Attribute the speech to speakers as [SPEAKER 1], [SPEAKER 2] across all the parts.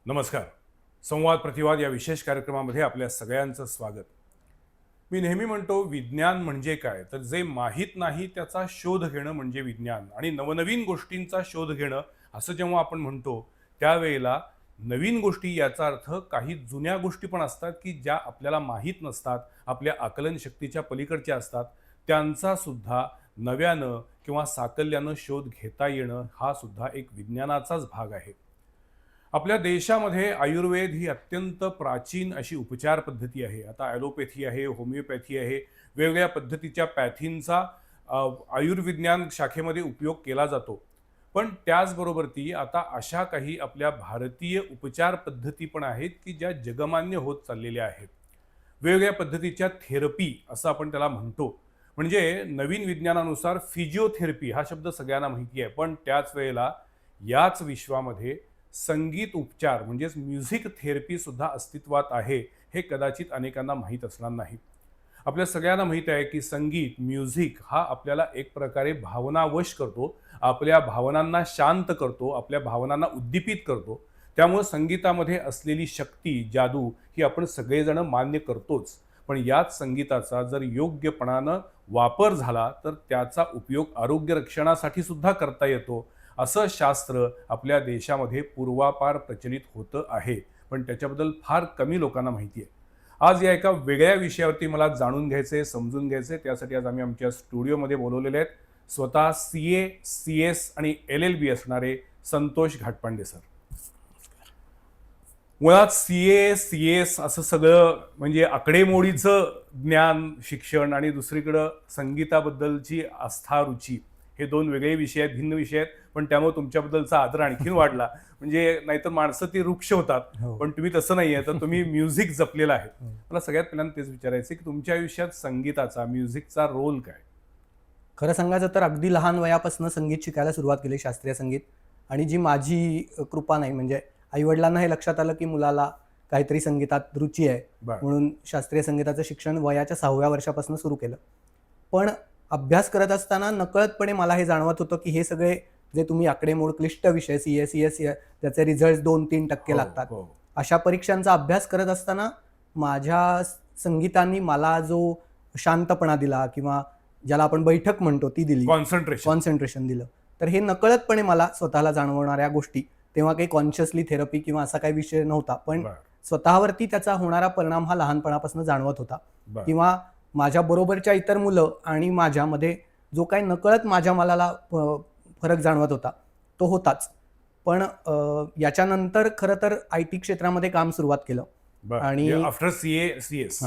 [SPEAKER 1] नमस्कार. संवाद प्रतिवाद या विशेष कार्यक्रमामध्ये आपल्या सगळ्यांचं स्वागत. मी नेहमी म्हणतो विज्ञान म्हणजे काय, तर जे माहीत नाही त्याचा शोध घेणं म्हणजे विज्ञान. आणि नवनवीन गोष्टींचा शोध घेणं असं जेव्हा आपण म्हणतो त्यावेळेला नवीन गोष्टी याचा अर्थ काही जुन्या गोष्टी पण असतात की ज्या आपल्याला माहीत नसतात, आपल्या आकलन शक्तीच्या पलीकडच्या असतात, त्यांचा सुद्धा नव्यानं किंवा साकल्यानं शोध घेता येणं हा सुद्धा एक विज्ञानाचाच भाग आहे. आपल्या देशामध्ये आयुर्वेद ही अत्यंत प्राचीन अशी उपचार पद्धती आहे. आता ॲलोपॅथी आहे, होमिओपॅथी आहे, वेगवेगळ्या पद्धतीच्या पॅथींचा आयुर्विज्ञान शाखेमध्ये उपयोग केला जातो. पण त्याचबरोबर ती आता अशा काही आपल्या भारतीय उपचार पद्धती पण आहेत की ज्या जगमान्य होत चाललेल्या आहेत. वेगवेगळ्या पद्धतीच्या थेरपी असं आपण त्याला म्हणतो. म्हणजे नवीन विज्ञानानुसार फिजिओथेरपी हा शब्द सगळ्यांना माहिती आहे, पण त्याच वेळेला याच विश्वामध्ये संगीत उपचार म्हणजेच म्युझिक थेरपी सुद्धा अस्तित्वात आहे, हे कदाचित अनेकांना माहीत असणार नाही. आपल्या सगळ्यांना माहीत आहे की संगीत म्युझिक हा आपल्याला एक प्रकारे भावनावश करतो, आपल्या भावनांना शांत करतो, आपल्या भावनांना उद्दीपित करतो. त्यामुळे संगीतामध्ये असलेली शक्ती, जादू ही आपण सगळेजण मान्य करतोच. पण याच संगीताचा जर योग्यपणानं वापर झाला तर त्याचा उपयोग आरोग्य रक्षणासाठी सुद्धा करता येतो, असं शास्त्र आपल्या देशामध्ये पूर्वापार प्रचलित होतं आहे. पण त्याच्याबद्दल फार कमी लोकांना माहिती आहे. आज या एका वेगळ्या विषयावरती मला जाणून घ्यायचे, समजून घ्यायचे, त्यासाठी आज आम्ही आमच्या स्टुडिओमध्ये बोलवलेले आहेत स्वतः CA, CS आणि LLB असणारे संतोष घाटपांडे सर. मुळात CA, CS असं सगळं म्हणजे आकडेमोडीचं ज्ञान, शिक्षण आणि दुसरीकडं संगीताबद्दलची आस्था, रुची, हे दोन वेगळे विषय आहेत, भिन्न विषय आहेत. पण त्यामुळे तुमच्याबद्दलचा आदर आणखीन वाढला. म्हणजे नाहीतर माणसं ती वृक्ष होतात, पण तुम्ही तसं नाही आहे, तर तुम्ही म्युझिक जपलेलं आहे. मला सगळ्यात पहिल्यांदा तेच विचारायचं की तुमच्या आयुष्यात संगीताचा, म्युझिकचा रोल काय?
[SPEAKER 2] खरं सांगायचं तर अगदी लहान वयापासून संगीत शिकायला सुरुवात केली, शास्त्रीय संगीत. आणि जी माझी कृपा नाही, म्हणजे आईवडिलांना हे लक्षात आलं की मुलाला काहीतरी संगीतात रुची आहे, म्हणून शास्त्रीय संगीताचं शिक्षण वयाच्या 6व्या वर्षापासून सुरू केलं. पण अभ्यास करत असताना नकळतपणे मला हे जाणवत होतं की हे सगळे जे तुम्ही आकडेमोड क्लिष्ट विषय CA, CS त्याचे रिझल्ट 2-3% लागतात, अशा परीक्षांचा अभ्यास करत असताना माझ्या संगीताने मला जो शांतपणा दिला किंवा ज्याला आपण बैठक म्हणतो ती दिली, कॉन्सन्ट्रेशन दिलं. तर हे नकळतपणे मला स्वतःला जाणवणाऱ्या गोष्टी, तेव्हा काही कॉन्शियसली थेरपी किंवा असा काही विषय नव्हता, पण स्वतःवरती त्याचा होणारा परिणाम हा लहानपणापासून जाणवत होता. किंवा माझ्या बरोबरच्या इतर मुलं आणि माझ्यामध्ये जो काही नकळत माझ्या मनाला फरक जाणवत होता तो होताच. पण याच्यानंतर खरं तर IT क्षेत्रामध्ये काम सुरुवात केलं.
[SPEAKER 1] आणि आफ्टर CA, CS.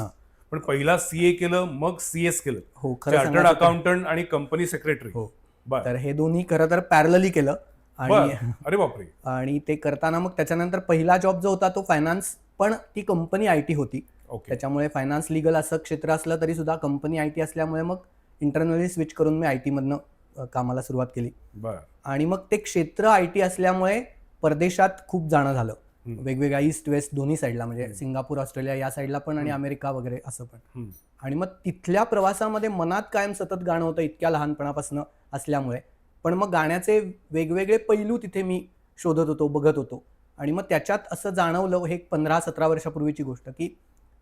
[SPEAKER 1] पण पहिला CA केलं, मग CS केलं.
[SPEAKER 2] हो,
[SPEAKER 1] चार्टर्ड अकाउंटंट आणि कंपनी सेक्रेटरी.
[SPEAKER 2] हो, तर हे दोन्ही खरं तर पॅरलली केलं.
[SPEAKER 1] आणि अरे बापरे.
[SPEAKER 2] आणि ते करताना मग त्याच्यानंतर पहिला जॉब जो होता तो फायनान्स, पण ती कंपनी IT होती. त्याच्यामुळे फायनान्स, लीगल असं क्षेत्र असलं तरी सुद्धा कंपनी IT असल्यामुळे मग इंटरनली स्विच करून मी IT मधनं कामाला सुरुवात केली. आणि मग ते क्षेत्र IT असल्यामुळे परदेशात खूप जाणं झालं, वेगवेगळ्या ईस्ट वेस्ट दोन्ही साईडला, म्हणजे सिंगापूर, ऑस्ट्रेलिया या साईडला पण आणि अमेरिका वगैरे असं पण. आणि मग तिथल्या प्रवासामध्ये मनात कायम सतत गाणं होतं इतक्या लहानपणापासून असल्यामुळे. पण मग गाण्याचे वेगवेगळे पैलू तिथे मी शोधत होतो, बघत होतो. आणि मग त्याच्यात असं जाणवलं, हे 15-17 वर्षापूर्वीची गोष्ट, की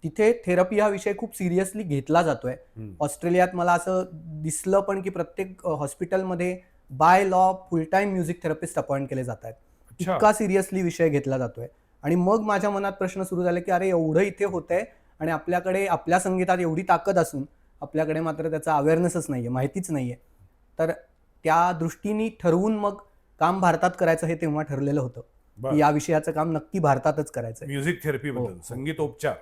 [SPEAKER 2] तिथे थेरपी हा विषय खूप सिरियसली घेतला जातोय. ऑस्ट्रेलियात मला असं दिसलं पण की प्रत्येक हॉस्पिटलमध्ये by law full time music therapist appoint केले जात आहेत. इतका सिरियसली विषय घेतला जातोय. आणि मग माझ्या मनात प्रश्न सुरू झाले की अरे एवढं इथे होतंय आणि आपल्याकडे आपल्या संगीतात एवढी ताकद असून आपल्याकडे मात्र त्याचा अवेअरनेसच नाहीये, माहितीच नाहीये. तर त्या दृष्टीने ठरवून मग काम भारतात करायचं हे तेव्हा ठरलेलं होतं. या विषयाचं काम नक्की भारतातच करायचं,
[SPEAKER 1] म्युझिक थेरपी बद्दल, संगीतोपचार.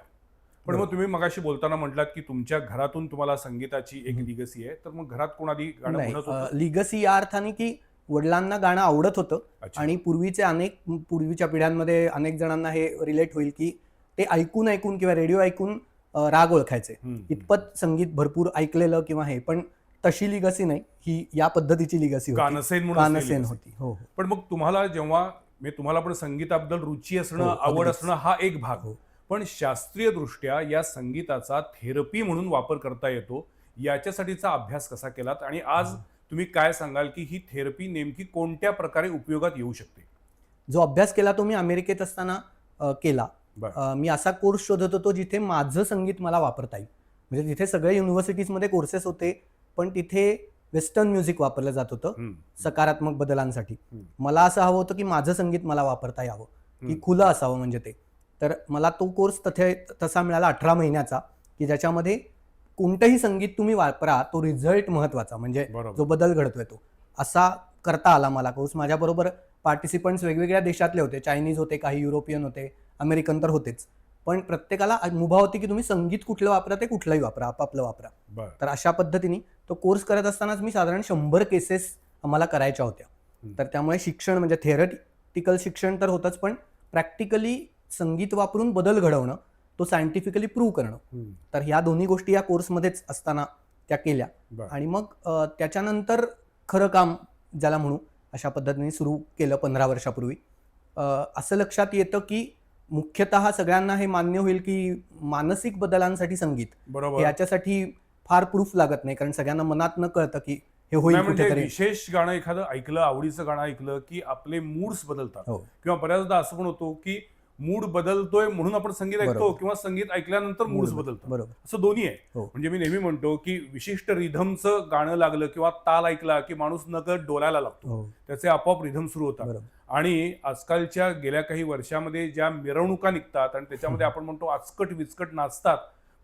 [SPEAKER 1] पण मग तुम्ही मगाशी बोलताना म्हटलात की तुमच्या घरातून तुम्हाला संगीताची एक लिगसी आहे, तर मग घरात कोण आधी गाणं म्हणत होतं?
[SPEAKER 2] लिगसी या अर्थाने की वडिलांना गाणं आवडत होतं. आणि पूर्वीच्या पिढ्यांमध्ये अनेक जणांना हे रिलेट होईल की ते ऐकून किंवा रेडिओ ऐकून राग ओळखायचे, इतपत संगीत भरपूर ऐकलेलं किंवा हे. पण तशी लिगसी नाही, ही या पद्धतीची लिगसी होती, कानसेन होती. हो.
[SPEAKER 1] पण मग तुम्हाला जेव्हा तुम्हाला पण संगीताबद्दल रुची असणं, आवड असणं हा एक भाग, पण शास्त्रीय दृष्ट्या या संगीताचा थेरपी म्हणून वापर करता येतो याच्यासाठीचा अभ्यास कसा केलात आणि आज तुम्ही काय सांगाल की ही थेरपी नेमकी कोणत्या प्रकारे उपयोगात येऊ शकते?
[SPEAKER 2] जो अभ्यास केला तो मी अमेरिकेत असताना केला.
[SPEAKER 1] बरं.
[SPEAKER 2] मी असा कोर्स शोधत होतो जिथे माझं संगीत मला वापरता येईल. म्हणजे तिथे सगळ्या युनिव्हर्सिटीजमध्ये कोर्सेस होते, पण तिथे वेस्टर्न म्युझिक वापरलं जात होतं सकारात्मक बदलांसाठी. मला असं हवं होतं की माझं संगीत मला वापरता यावं, की खुलं असावं म्हणजे ते. तर मला तो कोर्स तसा मिळाला 18 महिन्याचा, की ज्याच्यामध्ये कोणतंही संगीत तुम्ही वापरा, तो रिझल्ट महत्वाचा, म्हणजे जो बदल घडतोय तो असा करता आला मला कोर्स. माझ्याबरोबर पार्टिसिपंट्स वेगवेगळ्या देशातले होते, चायनीज होते, काही युरोपियन होते, अमेरिकन तर होतेच. पण प्रत्येकाला मुभा होती की तुम्ही संगीत कुठलं वापरा, ते कुठलंही वापरा, आपापलं वापरा. तर अशा पद्धतीने तो कोर्स करत असतानाच मी साधारण 100 केसेस आम्हाला करायच्या होत्या. तर त्यामुळे शिक्षण म्हणजे थेरटिकल शिक्षण तर होतंच, पण प्रॅक्टिकली संगीत वापरून बदल घडवणं, तो सायंटिफिकली प्रूव्ह करणं. तर ह्या दोन्ही गोष्टी या कोर्समध्येच असताना त्या केल्या. आणि मग त्याच्यानंतर खरं काम ज्याला म्हणू अशा पद्धतीने सुरू केलं 15 वर्षापूर्वी. असं लक्षात येतं की मुख्यतः सगळ्यांना हे मान्य होईल की मानसिक बदलांसाठी संगीत याच्यासाठी फार प्रूफ लागत नाही, कारण सगळ्यांना मनात न कळतं की हे होईल कुठेतरी.
[SPEAKER 1] विशेष गाणं एखादं ऐकलं, आवडीचं गाणं ऐकलं की आपले मूड्स बदलतात. किंवा बऱ्याचदा असं पण होतो की मूड बदलतोय म्हणून आपण संगीत ऐकतो, किंवा संगीत ऐकल्यानंतर मूड्स बदलतो. असं दोन्ही आहे. म्हणजे मी नेहमी म्हणतो की विशिष्ट रिधमचं गाणं लागलं किंवा ताल ऐकला की माणूस नकळत डोलायला लागतो, त्याचे आपोआप रिधम सुरू होतात. आणि आजकालच्या गेल्या काही वर्षामध्ये ज्या मिरवणुका निघतात आणि त्याच्यामध्ये आपण म्हणतो आचकट विचकट नाचतात,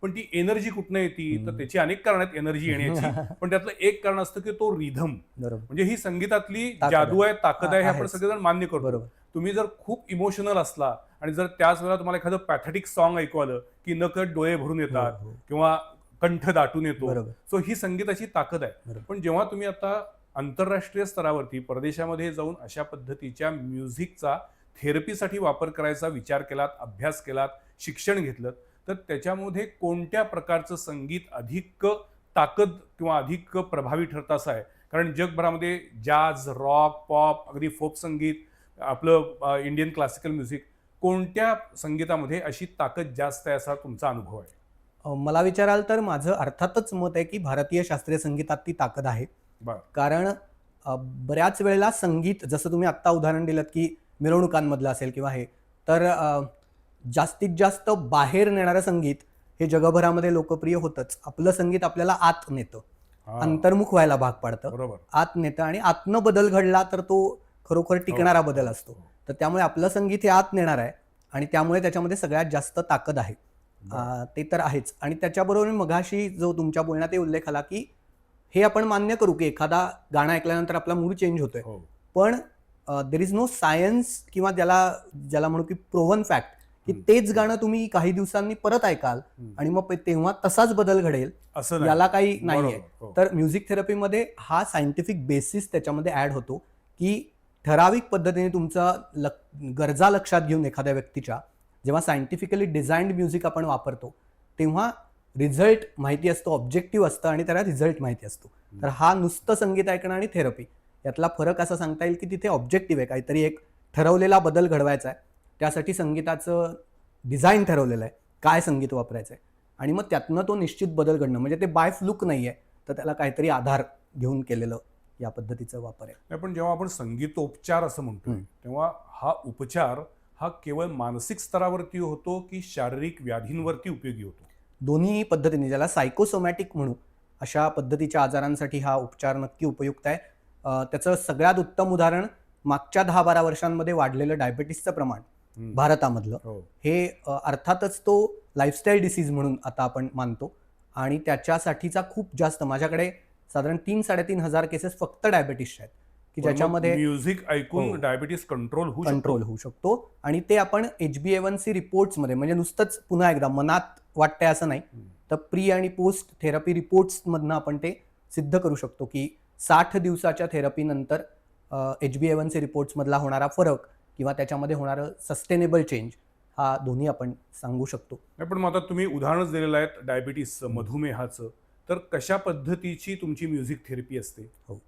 [SPEAKER 1] पण ती एनर्जी कुठनं येते, तर त्याची अनेक कारण आहेत एनर्जी येण्याची. पण त्यातलं एक कारण असतं की तो रिधम, म्हणजे ही संगीतातली जादू आहे, ताकद आहे, हे आपण सगळेजण मान्य करतो. तुम्ही जर खूप इमोशनल असला आणि जर त्याच वेळेला तुम्हाला एखादं पॅथेटिक सॉन्ग ऐकू आलं की नकळत डोळे भरून येतात किंवा कंठ दाटून येतो. सो ही संगीताची ताकद आहे. पण जेव्हा तुम्ही आता आंतरराष्ट्रीय स्तरावरती परदेशामध्ये जाऊन अशा पद्धतीच्या म्युझिकचा थेरपीसाठी वापर करायचा विचार केलात, अभ्यास केलात, शिक्षण घेतलं, तर त्याच्यामध्ये कोणत्या प्रकारचं संगीत अधिक ताकद किंवा अधिक प्रभावी ठरतं असं आहे? कारण जगभरामध्ये जॅझ, रॉक, पॉप, अगदी फोक संगीत, आपलं इंडियन क्लासिकल म्युझिक, कोणत्या संगीतामध्ये अशी ताकद जास्त आहे असा तुमचा अनुभव आहे?
[SPEAKER 2] मला विचाराल तर माझं अर्थातच मत आहे की भारतीय शास्त्रीय संगीतात ती ताकद आहे. कारण बऱ्याच वेळेला संगीत, जसं तुम्ही आत्ता उदाहरण दिलं की मिरवणुकांमधलं असेल किंवा हे, तर जास्तीत जास्त बाहेर नेणारं संगीत हे जगभरामध्ये लोकप्रिय होतंच. आपलं संगीत आपल्याला आत नेतं, अंतर्मुख व्हायला भाग पाडतं, आत नेतं, आणि आतनं बदल घडला तर तो खरोखर टिकणारा बदल असतो. तर त्यामुळे आपलं संगीत हे आत नेणार आहे आणि त्यामुळे त्याच्यामध्ये सगळ्यात जास्त ताकद आहे. ते तर आहेच. आणि त्याच्याबरोबर मगाशी जो तुमच्या बोलण्यात उल्लेख आला की हे आपण मान्य करू की एखादा गाणं ऐकल्यानंतर आपला मूड चेंज होतोय, पण देर इज नो सायन्स किंवा ज्याला म्हणू की प्रोव्हन फॅक्ट की तेच गाणं तुम्ही काही दिवसांनी परत ऐकाल आणि मग तेव्हा तसाच बदल घडेल
[SPEAKER 1] असं
[SPEAKER 2] याला काही नाहीये. तर म्युझिक थेरपीमध्ये हा सायंटिफिक बेसिस त्याच्यामध्ये ऍड होतो की ठराविक पद्धतीने तुमचा गरजा लक्षात घेऊन एखाद्या व्यक्तीच्या जेव्हा सायंटिफिकली डिझाईन्ड म्युझिक आपण वापरतो तेव्हा रिझल्ट माहिती असतो, ऑब्जेक्टिव्ह असतं आणि त्याला रिझल्ट माहिती असतो. तर हा नुसतं संगीत ऐकणं आणि थेरपी यातला फरक असा सांगता येईल की तिथे ऑब्जेक्टिव्ह आहे, काहीतरी एक ठरवलेला बदल घडवायचा आहे, त्यासाठी संगीताचं डिझाईन ठरवलेलं आहे, काय संगीत वापरायचं आहे, आणि मग त्यातनं तो निश्चित बदल घडणं, म्हणजे ते बाय फ्लूक नाही आहे, तर त्याला काहीतरी आधार घेऊन केलेलं या पद्धतीचा वापर आहे.
[SPEAKER 1] पण जेव्हा आपण संगीतोपचार असं म्हणतो तेव्हा हा उपचार हा केवळ मानसिक स्तरावरती होतो की शारीरिक व्याधींवरती उपयोगी होतो?
[SPEAKER 2] दोन्ही पद्धतीने, ज्याला सायकोसोमॅटिक म्हणू अशा पद्धतीच्या आजारांसाठी हा उपचार नक्की उपयुक्त आहे. त्याचं सगळ्यात उत्तम उदाहरण मागच्या 10-12 वर्षांमध्ये वाढलेलं डायबेटीसचं प्रमाण भारतामधलं, हे अर्थातच तो लाईफस्टाईल डिसीज म्हणून आता आपण मानतो, आणि त्याच्यासाठीचा खूप जास्त, माझ्याकडे साधारण 3-3.5 हजार केसेस फक्त डायबेटीसच्या आहेत की ज्याच्यामध्ये
[SPEAKER 1] म्युझिक ऐकून डायबिटीस कंट्रोल
[SPEAKER 2] होऊ शकतो. आणि ते आपण HbA1c रिपोर्ट्समध्ये, म्हणजे नुसतंच पुन्हा एकदा मनात वाटतंय असं नाही, तर प्री आणि पोस्ट थेरपी रिपोर्ट्समधनं आपण ते सिद्ध करू शकतो की 60 दिवसाच्या थेरपीनंतर HbA1c रिपोर्ट्समधला होणारा फरक किंवा त्याच्यामध्ये होणारं सस्टेनेबल चेंज, हा दोन्ही आपण सांगू शकतो.
[SPEAKER 1] पण मग आता तुम्ही उदाहरणच दिलेलं आहे डायबिटीसचं, मधुमेहाचं, तर कशा पद्धतीची तुमची म्युझिक थेरपी असते?
[SPEAKER 2] हो,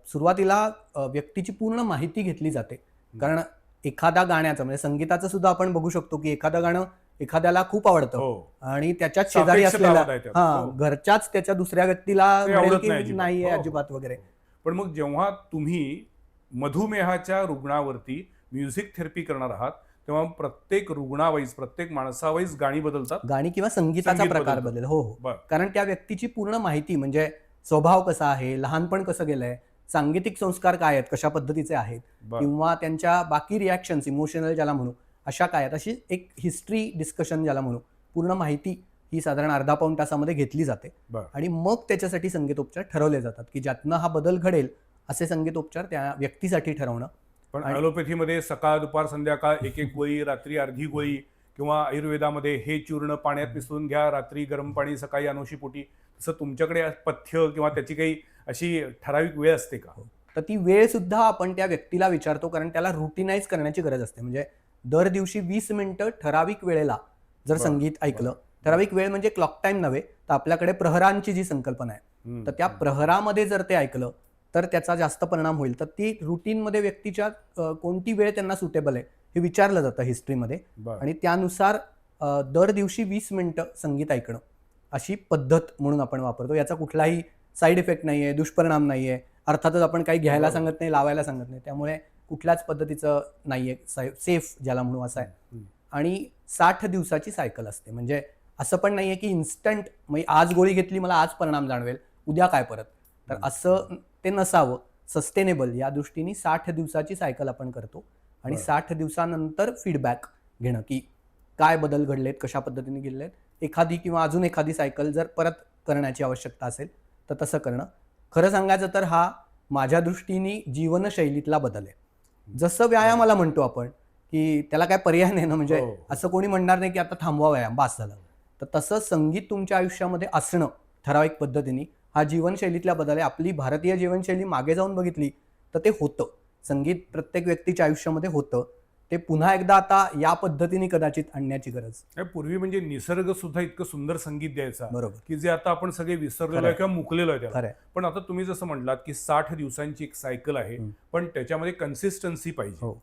[SPEAKER 2] सुरुवातीला व्यक्तीची पूर्ण माहिती घेतली जाते, कारण एखाद्या गाण्याचं म्हणजे संगीताचं सुद्धा आपण बघू शकतो की एखादं गाणं एखाद्याला खूप आवडतं आणि त्याच्याच शेजारी असलेल्या घरच्याच त्याच्या दुसऱ्या व्यक्तीला नाहीये अजिबात वगैरे.
[SPEAKER 1] पण मग जेव्हा तुम्ही मधुमेहाच्या रुग्णावरती म्युझिक थेरपी करणार आहात तेव्हा प्रत्येक रुग्णावाईज, प्रत्येक माणसावाईज गाणी बदलतात.
[SPEAKER 2] गाणी किंवा संगीताचा
[SPEAKER 1] संगीत
[SPEAKER 2] प्रकार
[SPEAKER 1] बदलतं.
[SPEAKER 2] बदलेल. हो हो.
[SPEAKER 1] बरं.
[SPEAKER 2] कारण त्या व्यक्तीची पूर्ण माहिती म्हणजे स्वभाव कसा आहे, लहानपण कसं गेलंय, सांगीतिक संस्कार काय आहेत, कशा पद्धतीचे आहेत,
[SPEAKER 1] बरं.
[SPEAKER 2] किंवा त्यांच्या बाकी रिॲक्शन्स इमोशनल ज्याला म्हणू अशा काय आहेत, अशी एक हिस्ट्री डिस्कशन ज्याला म्हणू, पूर्ण माहिती ही साधारण अर्धा पाऊण तासामध्ये घेतली जाते.
[SPEAKER 1] बरं.
[SPEAKER 2] आणि मग त्याच्यासाठी संगीतोपचार ठरवले जातात की ज्यातनं हा बदल घडेल असे संगीतोपचार त्या व्यक्तीसाठी ठरवणं.
[SPEAKER 1] पण ॲलोपॅथीमध्ये सकाळ, दुपार, संध्याकाळ एक एक गोळी, रात्री अर्धी गोळी, किंवा आयुर्वेदामध्ये हे चूर्ण पाण्यात मिसळून घ्या, रात्री गरम पाणी, सकाळी अनुशीपोटी, तसं तुमच्याकडे पथ्य किंवा त्याची काही अशी ठराविक वेळ असते का?
[SPEAKER 2] तर ती वेळ सुद्धा आपण त्या व्यक्तीला विचारतो, कारण त्याला रुटीनाइज करण्याची गरज असते. म्हणजे दर दिवशी 20 मिनिटं ठराविक वेळेला जर
[SPEAKER 1] बरं,
[SPEAKER 2] संगीत ऐकलं, ठराविक वेळ म्हणजे क्लॉक टाइम नव्हे, तर आपल्याकडे प्रहरांची जी संकल्पना आहे, तर त्या प्रहरामध्ये जर ते ऐकलं तर त्याचा जास्त परिणाम होईल. तर ती रुटीनमध्ये व्यक्तीच्या कोणती वेळ त्यांना सुटेबल आहे हे विचारलं जातं हिस्ट्रीमध्ये,
[SPEAKER 1] बरं.
[SPEAKER 2] आणि त्यानुसार दर दिवशी 20 मिनिटं संगीत ऐकणं अशी पद्धत म्हणून आपण वापरतो. याचा कुठलाही साईड इफेक्ट नाहीये, दुष्परिणाम नाहीये. अर्थातच आपण काही घ्यायला सांगत नाही, लावायला सांगत नाही, त्यामुळे कुठल्याच पद्धतीचं नाहीये, सेफ ज्याला म्हणू असं आहे. आणि 60 दिवसाची सायकल असते. म्हणजे असं पण नाहीये की इन्स्टंट म्हणजे आज गोळी घेतली मला आज परिणाम जाणवेल, उद्या काय परत, तर असं ते नसावं. सस्टेनेबल या दृष्टीने 60 दिवसाची सायकल आपण करतो आणि 60 दिवसानंतर फीडबॅक घेणं की काय बदल घडलेत, कशा पद्धतीने घडलेत, एखादी किंवा अजून एखादी सायकल जर परत करण्याची आवश्यकता असेल तर तसं करणं. खरं सांगायचं तर हा माझ्या दृष्टीने जीवनशैलीतला बदल आहे. जसं व्यायामाला म्हणतो आपण की त्याला काय पर्याय नाही ना, म्हणजे असं कोणी म्हणणार नाही की आता थांबवा व्यायाम, बास झालं. तर तसं संगीत तुमच्या आयुष्यामध्ये असणं ठराविक पद्धतीने हा जीवनशैलीतला बदल आहे. आपली भारतीय जीवनशैली मागे जाऊन बघितली तर ते होतं, संगीत प्रत्येक व्यक्तीच्या आयुष्यामध्ये होतं. ते पुन्हा एकदा आता या पद्धतीने कदाचित आणण्याची गरज.
[SPEAKER 1] पूर्वी म्हणजे निसर्ग सुद्धा इतकं सुंदर संगीत द्यायचा,
[SPEAKER 2] बरोबर.
[SPEAKER 1] की जे आता आपण सगळे विसरलेलो आहे किंवा मुकलेलो आहे त्याला.
[SPEAKER 2] खरंय.
[SPEAKER 1] पण आता तुम्ही जसं म्हटलात की 60 दिवसांची एक सायकल आहे, पण त्याच्यामध्ये कन्सिस्टन्सी पाहिजे.
[SPEAKER 2] हो.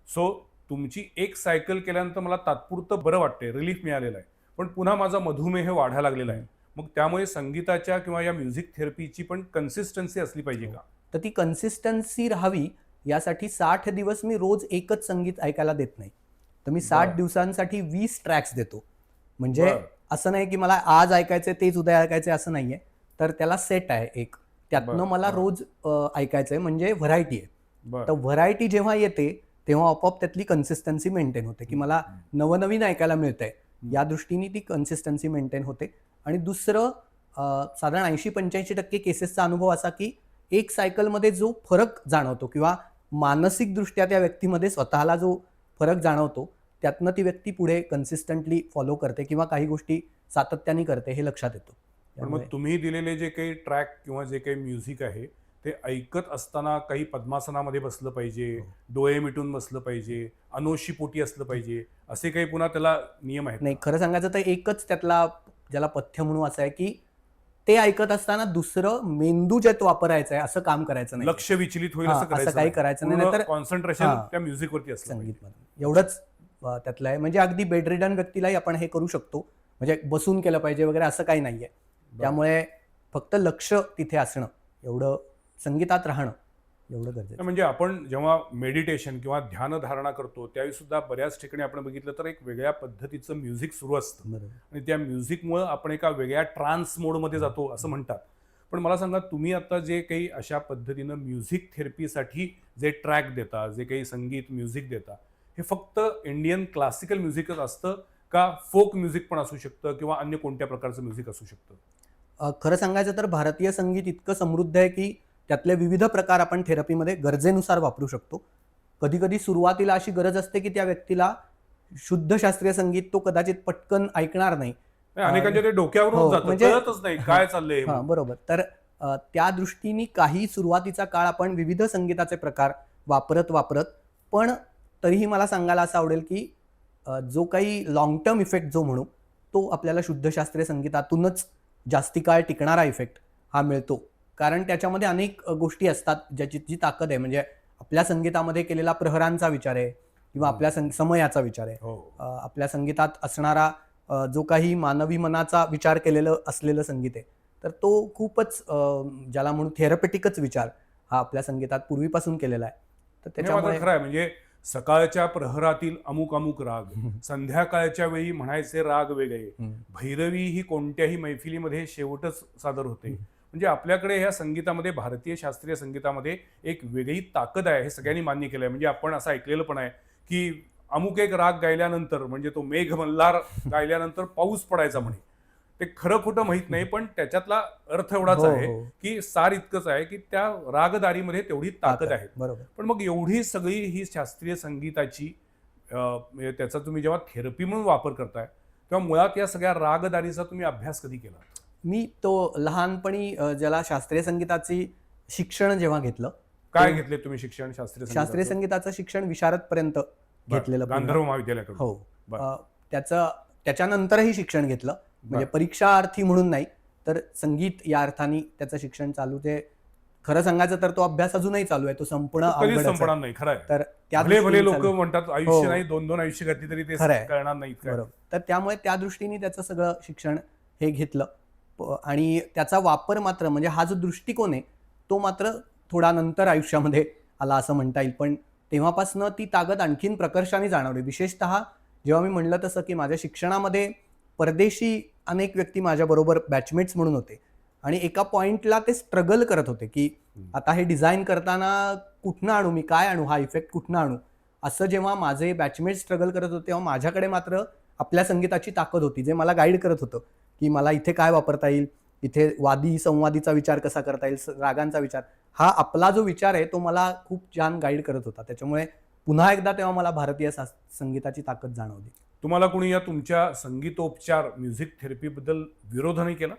[SPEAKER 1] सो तुमची एक सायकल केल्यानंतर मला तात्पुरतं बरं वाटतंय, रिलीफ मिळालेला आहे, पण पुन्हा माझा मधुमेह वाढायला लागलेला आहे. मग त्यामुळे संगीताच्या किंवा या म्युझिक थेरपीची पण कन्सिस्टन्सी असली पाहिजे का?
[SPEAKER 2] तर ती कन्सिस्टन्सी राहावी यासाठी 60 दिवस मी रोज एकच संगीत ऐकायला देत नाही. तर मी 60 दिवसांसाठी 20 ट्रॅक्स देतो. म्हणजे
[SPEAKER 1] बरं.
[SPEAKER 2] असं नाही की मला आज ऐकायचं तेच उद्या ऐकायचं असं नाहीये. तर त्याला सेट आहे एक, त्यातनं
[SPEAKER 1] बरं.
[SPEAKER 2] मला रोज ऐकायचंय, म्हणजे व्हरायटी आहे.
[SPEAKER 1] बरं.
[SPEAKER 2] तर व्हरायटी जेव्हा येते तेव्हा आपोआप त्यातली कन्सिस्टन्सी मेंटेन होते की मला नवनवीन ऐकायला मिळतंय, या दृष्टीने ती कन्सिस्टन्सी मेंटेन होते. आणि दुसरं साधारण 80-85% केसेसचा अनुभव असा की एक सायकलमध्ये जो फरक जाणवतो किंवा मानसिकदृष्ट्या त्या व्यक्तीमध्ये स्वतःला जो फरक जाणवतो, त्यातनं ती व्यक्ती पुढे कन्सिस्टंटली फॉलो करते किंवा काही गोष्टी सातत्याने करते, हे लक्षात येतो.
[SPEAKER 1] पण मग तुम्ही दिलेले जे काही ट्रॅक किंवा जे काही म्युझिक आहे ते ऐकत असताना काही पद्मासनामध्ये बसलं पाहिजे, डोळे मिटून बसलं पाहिजे, अनोशीपोटी असलं पाहिजे, असे काही पुन्हा त्याला नियम आहेत?
[SPEAKER 2] नाही, खरं सांगायचं तर एकच त्यातला ज्याला पथ्य म्हणू असं आहे की ते ऐकत असताना दुसरं मेंदू ज्यात वापरायचं आहे असं काम करायचं नाही,
[SPEAKER 1] लक्ष विचलित होईल असं
[SPEAKER 2] असं काही करायचं नाही. तर
[SPEAKER 1] कॉन्सन्ट्रेशन त्या म्युझिक वरती असलं पाहिजे.
[SPEAKER 2] संगीत एवढंच त्यातलं आहे. म्हणजे अगदी बेडरिडन व्यक्तीलाही आपण हे करू शकतो, म्हणजे बसून केलं पाहिजे वगैरे असं काही नाहीये. त्यामुळे फक्त लक्ष तिथे असणं, एवढं संगीतात राहणं एवढं गरजेचं.
[SPEAKER 1] म्हणजे आपण जेव्हा मेडिटेशन किंवा ध्यानधारणा करतो त्यावेळी सुद्धा बऱ्याच ठिकाणी आपण बघितलं तर एक वेगळ्या पद्धतीचं म्युझिक सुरू असतं आणि त्या म्युझिकमुळे आपण एका वेगळ्या ट्रान्स मोडमध्ये जातो असं म्हणतात. पण मला सांगा, तुम्ही आता जे काही अशा पद्धतीनं म्युझिक थेरपीसाठी जे ट्रॅक देता, जे काही संगीत म्युझिक देता, हे फक्त इंडियन क्लासिकल म्युझिकच असतं का फोक म्युझिक पण असू शकतं किंवा अन्य कोणत्या प्रकारचं म्युझिक असू शकतं?
[SPEAKER 2] खरं सांगायचं तर भारतीय संगीत इतकं समृद्ध आहे की त्यातले विविध प्रकार आपण थेरपीमध्ये गरजेनुसार वापरू शकतो. कधी कधी सुरुवातीला अशी गरज असते की त्या व्यक्तीला शुद्ध शास्त्रीय संगीत तो कदाचित पटकन ऐकणार नाही,
[SPEAKER 1] अनेकांच्या ते डोक्यावरून जातं, कळतच नाही काय चाललंय.
[SPEAKER 2] बरोबर. तर त्या दृष्टीने काही सुरुवातीचा काळ आपण विविध संगीताचे प्रकार वापरत पण तरीही मला सांगायला असं आवडेल की जो काही लॉंग टर्म इफेक्ट जो म्हणू तो आपल्याला शुद्ध शास्त्रीय संगीतातूनच जास्ती काळ टिकणारा इफेक्ट हा मिळतो. कारण त्याच्यामध्ये अनेक गोष्टी असतात ज्याची जी ताकद आहे. म्हणजे आपल्या संगीतामध्ये केलेला प्रहरांचा विचार आहे किंवा आपल्या समयाचा विचार आहे, आपल्या संगीतात असणारा जो काही मानवी मनाचा विचार केलेलं असलेलं संगीत आहे, तर तो खूपच ज्याला म्हणून थेरपेटिकच विचार हा आपल्या संगीतात पूर्वीपासून केलेला आहे. तर
[SPEAKER 1] त्याच्यामुळे खरं आहे, म्हणजे सकाळच्या प्रहरातील अमुक अमुक राग, संध्याकाळच्या वेळी म्हणायचे राग वेगळे, भैरवी ही कोणत्याही मैफिलीमध्ये शेवटच सादर होते. म्हणजे आपल्याकडे ह्या संगीतामध्ये, भारतीय शास्त्रीय संगीतामध्ये एक वेगळी ताकद आहे, हे सगळ्यांनी मान्य केलं आहे. म्हणजे आपण असं ऐकलेलं पण आहे की अमुक एक राग गायल्यानंतर, म्हणजे तो मेघ मल्हार गायल्यानंतर पाऊस पडायचा म्हणे. ते खरं खोटं माहित नाही, पण त्याच्यातला अर्थ एवढाच आहे की सार इतकंच आहे की त्या रागदारीमध्ये तेवढी ताकद आहे.
[SPEAKER 2] बरोबर.
[SPEAKER 1] पण मग एवढी सगळी ही शास्त्रीय संगीताची म्हणजे त्याचा तुम्ही जेव्हा थेरपी म्हणून वापर करताय, तेव्हा मुळात या सगळ्या रागदारीचा तुम्ही अभ्यास कधी केला?
[SPEAKER 2] मी तो लहानपणी ज्याला शास्त्रीय संगीताची शिक्षण जेव्हा घेतलं.
[SPEAKER 1] काय घेतले तुम्ही शिक्षण
[SPEAKER 2] शास्त्रीय संगीताचं शिक्षण विशारदपर्यंत घेतलेलं
[SPEAKER 1] गांधर्व महाविद्यालयाकडून?
[SPEAKER 2] हो. त्याच्यानंतरही शिक्षण घेतलं, म्हणजे परीक्षार्थी म्हणून नाही, तर संगीत या अर्थाने त्याचं शिक्षण चालू. ते खरं सांगायचं तर तो अभ्यास अजूनही चालू आहे, तो
[SPEAKER 1] संपणार नाही. खरं आहे.
[SPEAKER 2] तर
[SPEAKER 1] भले लोक म्हणतात आयुष्य नाही, 2-2 आयुष्य घातली तरी ते कळणार नाही.
[SPEAKER 2] तर त्यामुळे त्या दृष्टीने त्याचं सगळं शिक्षण हे घेतलं. आणि त्याचा वापर मात्र, म्हणजे हा जो दृष्टिकोन आहे तो मात्र थोडा नंतर आयुष्यामध्ये आला असं म्हणता येईल. पण तेव्हापासनं ती ताकद आणखीन प्रकर्षाने जाणवली. विशेषतः जेव्हा मी म्हणलं तसं की माझ्या शिक्षणामध्ये परदेशी अनेक व्यक्ती माझ्याबरोबर बॅचमेट्स म्हणून होते, आणि एका पॉइंटला ते स्ट्रगल करत होते की आता हे डिझाईन करताना कुठनं आणू, मी काय आणू, हा इफेक्ट कुठनं आणू, असं जेव्हा माझे बॅचमेट स्ट्रगल करत होते, तेव्हा माझ्याकडे मात्र आपल्या संगीताची ताकद होती, जे मला गाईड करत होतं की मला इथे काय वापरता येईल, इथे वादी संवादीचा विचार कसा करता येईल, रागांचा विचार, हा आपला जो विचार आहे तो मला खूप छान गाईड करत होता. त्याच्यामुळे पुन्हा एकदा तेव्हा मला भारतीय संगीताची ताकद जाणवली.
[SPEAKER 1] तुम्हाला कोणी या तुमच्या संगीतोपचार, म्युझिक थेरपीबद्दल विरोध नाही केला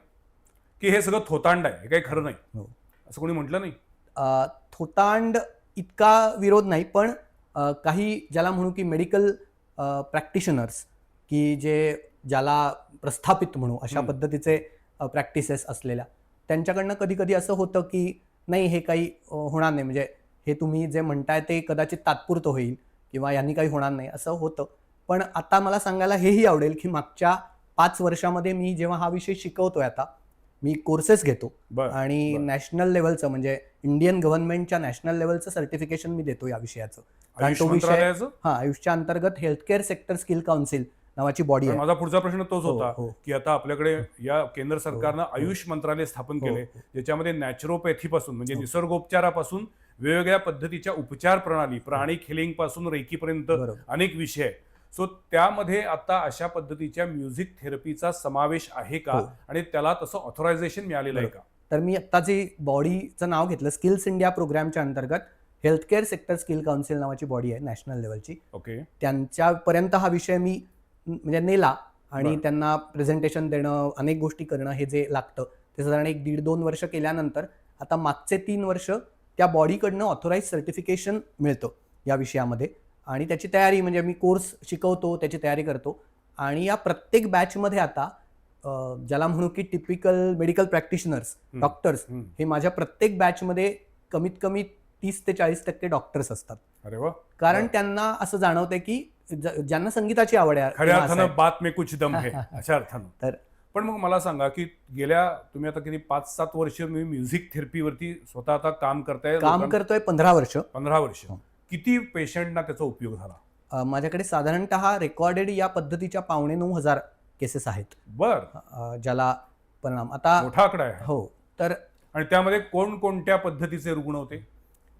[SPEAKER 1] की हे सगळं थोतांड आहे, हे काही खरं नाही, असं कोणी म्हटलं नाही?
[SPEAKER 2] थोतांड इतका विरोध नाही, पण काही ज्याला म्हणू की मेडिकल प्रॅक्टिशनर्स, की ज्याला प्रस्थापित म्हणू अशा पद्धतीचे प्रॅक्टिसेस असलेल्या, त्यांच्याकडनं कधी कधी असं होतं की नाही, हे काही होणार नाही, म्हणजे हे तुम्ही जे म्हणताय ते कदाचित तात्पुरतं होईल किंवा यांनी काही होणार नाही, असं होतं. पण आता मला सांगायला हेही आवडेल की मागच्या 5 वर्षामध्ये मी जेव्हा हा विषय शिकवतोय, आता मी कोर्सेस घेतो आणि नॅशनल लेवलचं, म्हणजे इंडियन गव्हर्नमेंटच्या नॅशनल लेवलचं सर्टिफिकेशन मी देतो या विषयाचं. कारण तो विषय आयुषच्या अंतर्गत हेल्थकेअर सेक्टर स्किल काउन्सिल नावाची बॉडी आहे.
[SPEAKER 1] माझा पुढचा प्रश्न तोच होता की आता आपल्याकडे या केंद्र सरकारनं आयुष मंत्रालय स्थापन केले, ज्याच्यामध्ये नॅचरोपॅथी पासून, म्हणजे निसर्गोपचारापासून वेगवेगळ्या पद्धतीच्या उपचार प्रणाली, प्राणिक हिलिंग पासून रेकीपर्यंत अनेक विषय आहेत. सो त्यामध्ये आता अशा पद्धतीच्या म्युझिक थेरपीचा समावेश आहे का, आणि त्याला तसं ऑथरायझेशन मिळालेलं आहे का?
[SPEAKER 2] तर मी आता जे बॉडीचं नाव घेतलं, स्किल्स इंडिया प्रोग्रामच्या अंतर्गत हेल्थकेअर सेक्टर स्किल काउन्सिल नावाची बॉडी आहे नॅशनल लेवलची. त्यांच्यापर्यंत हा विषय मी म्हणजे नेला, आणि त्यांना प्रेझेंटेशन देणं, अनेक गोष्टी करणं, हे जे लागतं ते साधारण 1-1.5-2 वर्ष केल्यानंतर आता मागचे 3 वर्ष त्या बॉडीकडनं ऑथोराइज सर्टिफिकेशन मिळतं या विषयामध्ये. आणि त्याची तयारी, म्हणजे मी कोर्स शिकवतो, त्याची तयारी करतो. आणि या प्रत्येक बॅचमध्ये आता ज्याला म्हणू की टिपिकल मेडिकल प्रॅक्टिशनर्स, डॉक्टर्स, हे माझ्या प्रत्येक बॅचमध्ये कमीत कमी 30 ते 40% डॉक्टर्स असतात.
[SPEAKER 1] अरे वा.
[SPEAKER 2] कारण त्यांना असं जाणवतंय की ज्यांना संगीताची आवड आहे,
[SPEAKER 1] खऱ्या अर्थानं बात में कुछ दम है अशा अर्थानं.
[SPEAKER 2] तर
[SPEAKER 1] पण मग मला सांगा की गेल्या तुम्ही आता किती 5-7 वर्ष तुम्ही म्युझिक थेरपीवरती स्वतः आता काम करतोय?
[SPEAKER 2] 15 वर्ष.
[SPEAKER 1] 15 वर्ष. किती पेशंटना त्याचा उपयोग झाला?
[SPEAKER 2] माझ्याकडे साधारणतः रेकॉर्डेड या पद्धतीच्या 9,500 केसेस आहेत. ज्याला परिणाम, आता
[SPEAKER 1] मोठा आकडा आहे.
[SPEAKER 2] हो. तर
[SPEAKER 1] आणि त्यामध्ये कोणकोणत्या पद्धतीचे रुग्ण होते?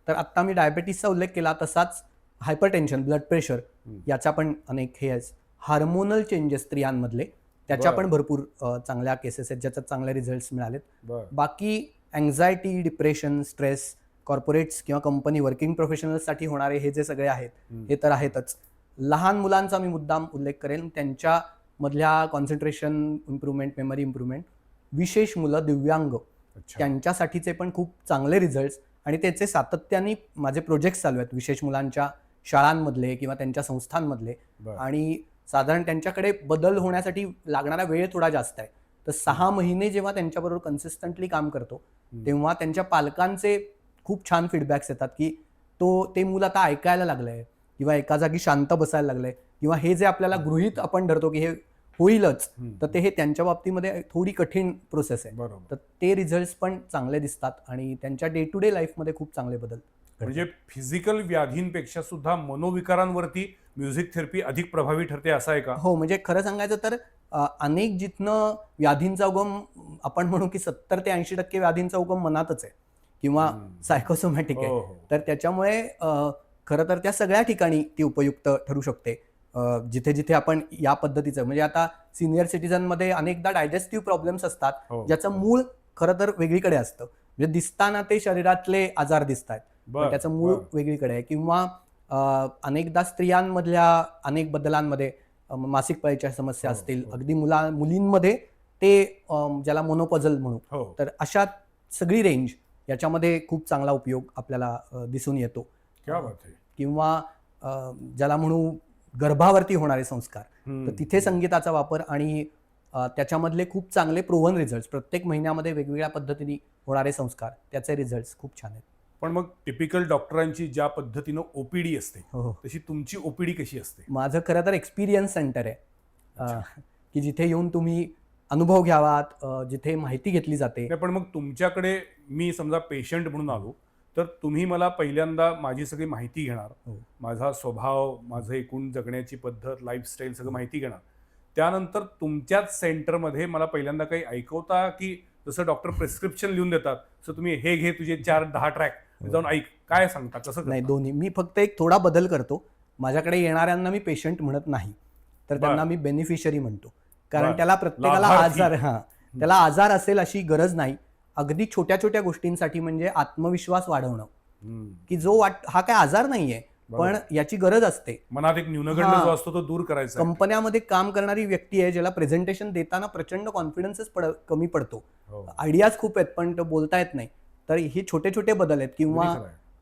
[SPEAKER 2] तर आता मी डायबेटीसचा उल्लेख केला, तसाच हायपरटेन्शन, ब्लड प्रेशर, याचा पण अनेक हे आहेत. हार्मोनल चेंजेस स्त्रियांमधले, त्याच्या पण भरपूर चांगल्या केसेस आहेत, ज्याच्यात चांगले रिझल्ट्स मिळालेत. बाकी अँझायटी, डिप्रेशन, स्ट्रेस, कॉर्पोरेट्स किंवा कंपनी, वर्किंग प्रोफेशनल्ससाठी होणारे हे जे सगळे आहेत हे तर आहेतच. लहान मुलांचा मी मुद्दाम उल्लेख करेन, त्यांच्यामधल्या कॉन्सन्ट्रेशन इम्प्रूव्हमेंट, मेमरी इम्प्रूव्हमेंट, विशेष मुलं, दिव्यांग, त्यांच्यासाठीचे पण खूप चांगले रिझल्ट्स. आणि त्याचे सातत्याने माझे प्रोजेक्ट्स चालू आहेत विशेष मुलांच्या शाळांमधले किंवा त्यांच्या संस्थांमधले. आणि साधारण त्यांच्याकडे बदल होण्यासाठी लागणारा वेळ थोडा जास्त आहे. तर 6 महिने जेव्हा त्यांच्याबरोबर कन्सिस्टंटली काम करतो, तेव्हा त्यांच्या पालकांचे खूप छान फीडबॅक्स येतात की ते मूल आता ऐकायला लागलंय, किंवा एका जागी शांत बसायला लागलंय, किंवा हे जे आपल्याला गृहीत आपण धरतो की हे होईलच, तर ते हे त्यांच्या बाबतीमध्ये थोडी कठीण प्रोसेस आहे. तर ते रिझल्ट्स पण चांगले दिसतात आणि त्यांच्या डे टू डे लाईफमध्ये खूप चांगले बदल
[SPEAKER 1] म्हणजे फिजिकल व्याधींपेक्षा सुद्धा मनोविकारांवरती म्युझिक थेरपी अधिक प्रभावी ठरते, असं आहे का?
[SPEAKER 2] हो, म्हणजे खरं सांगायचं तर अनेक जिथनं व्याधींचा उगम आपण म्हणू की 70 ते 80% व्याधींचा उगम मनातच आहे किंवा सायकोसोमॅटिक
[SPEAKER 1] हो,
[SPEAKER 2] आहे.
[SPEAKER 1] हो.
[SPEAKER 2] तर त्याच्यामुळे खरं तर त्या सगळ्या ठिकाणी ती उपयुक्त ठरू शकते. जिथे जिथे आपण या पद्धतीचं म्हणजे आता सिनियर सिटीजनमध्ये अनेकदा डायजेस्टिव्ह प्रॉब्लेम्स असतात,
[SPEAKER 1] हो.
[SPEAKER 2] ज्याचं मूळ खरं तर वेगळीकडे असतं. म्हणजे दिसताना ते शरीरातले आजार दिसत आहेत, पण त्याचं मूळ वेगळीकडे आहे. किंवा अनेकदा स्त्रियांमधल्या अनेक बदलांमध्ये मासिक पाळीच्या समस्या असतील, अगदी मुलींमध्ये ते ज्याला मोनोपॉझल म्हणू, तर अशा सगळी रेंज याच्यामध्ये खूप चांगला उपयोग आपल्याला दिसून येतो. किंवा ज्याला म्हणू गर्भावरती होणारे संस्कार, तर तिथे संगीताचा वापर आणि त्याच्यामधले खूप चांगले प्रूव्हन रिझल्ट, प्रत्येक महिन्यामध्ये वेगवेगळ्या पद्धतीने होणारे संस्कार, त्याचे रिझल्ट खूप छान आहेत.
[SPEAKER 1] पण मग टिपिकल डॉक्टरांची ज्या पद्धतीनं ओपीडी असते, तशी तुमची ओपीडी कशी असते?
[SPEAKER 2] माझं खरं तर एक्सपिरियन्स सेंटर आहे, की जिथे येऊन तुम्ही अनुभव घ्यावात, जिथे माहिती घेतली जाते.
[SPEAKER 1] पण मग तुमच्याकडे मी समजा पेशंट म्हणून आलो, तर तुम्ही मला पहिल्यांदा माझी सगळी माहिती घेणार, माझा स्वभाव, माझं एकूण जगण्याची पद्धत, लाईफस्टाईल सगळं माहिती घेणार. त्यानंतर तुमच्याच सेंटरमध्ये मला पहिल्यांदा काही ऐकवता, की जसं डॉक्टर प्रिस्क्रिप्शन लिहून देतात तसं तुम्ही हे घे तुझे 4-10 ट्रॅक जाऊन ऐक, काय सांगता, कसं?
[SPEAKER 2] नाही, दोन्ही. मी फक्त एक थोडा बदल करतो. माझ्याकडे येणाऱ्यांना मी पेशंट म्हणत नाही, तर त्यांना मी बेनिफिशरी म्हणतो. कारण त्याला प्रत्येकाला त्याला आजार असेल अशी गरज नाही. अगदी छोट्या छोट्या गोष्टींसाठी म्हणजे आत्मविश्वास वाढवणं, की हा काय आजार नाहीये, पण याची गरज असते.
[SPEAKER 1] मनात एक न्यूनगंड जो असतो तो दूर करायचा.
[SPEAKER 2] कंपन्यामध्ये काम करणारी व्यक्ती आहे ज्याला प्रेझेंटेशन देताना प्रचंड कॉन्फिडन्सच कमी पडतो, आयडियाज खूप आहेत पण तो बोलता येत नाही. तर हे छोटे छोटे बदल आहेत. किंवा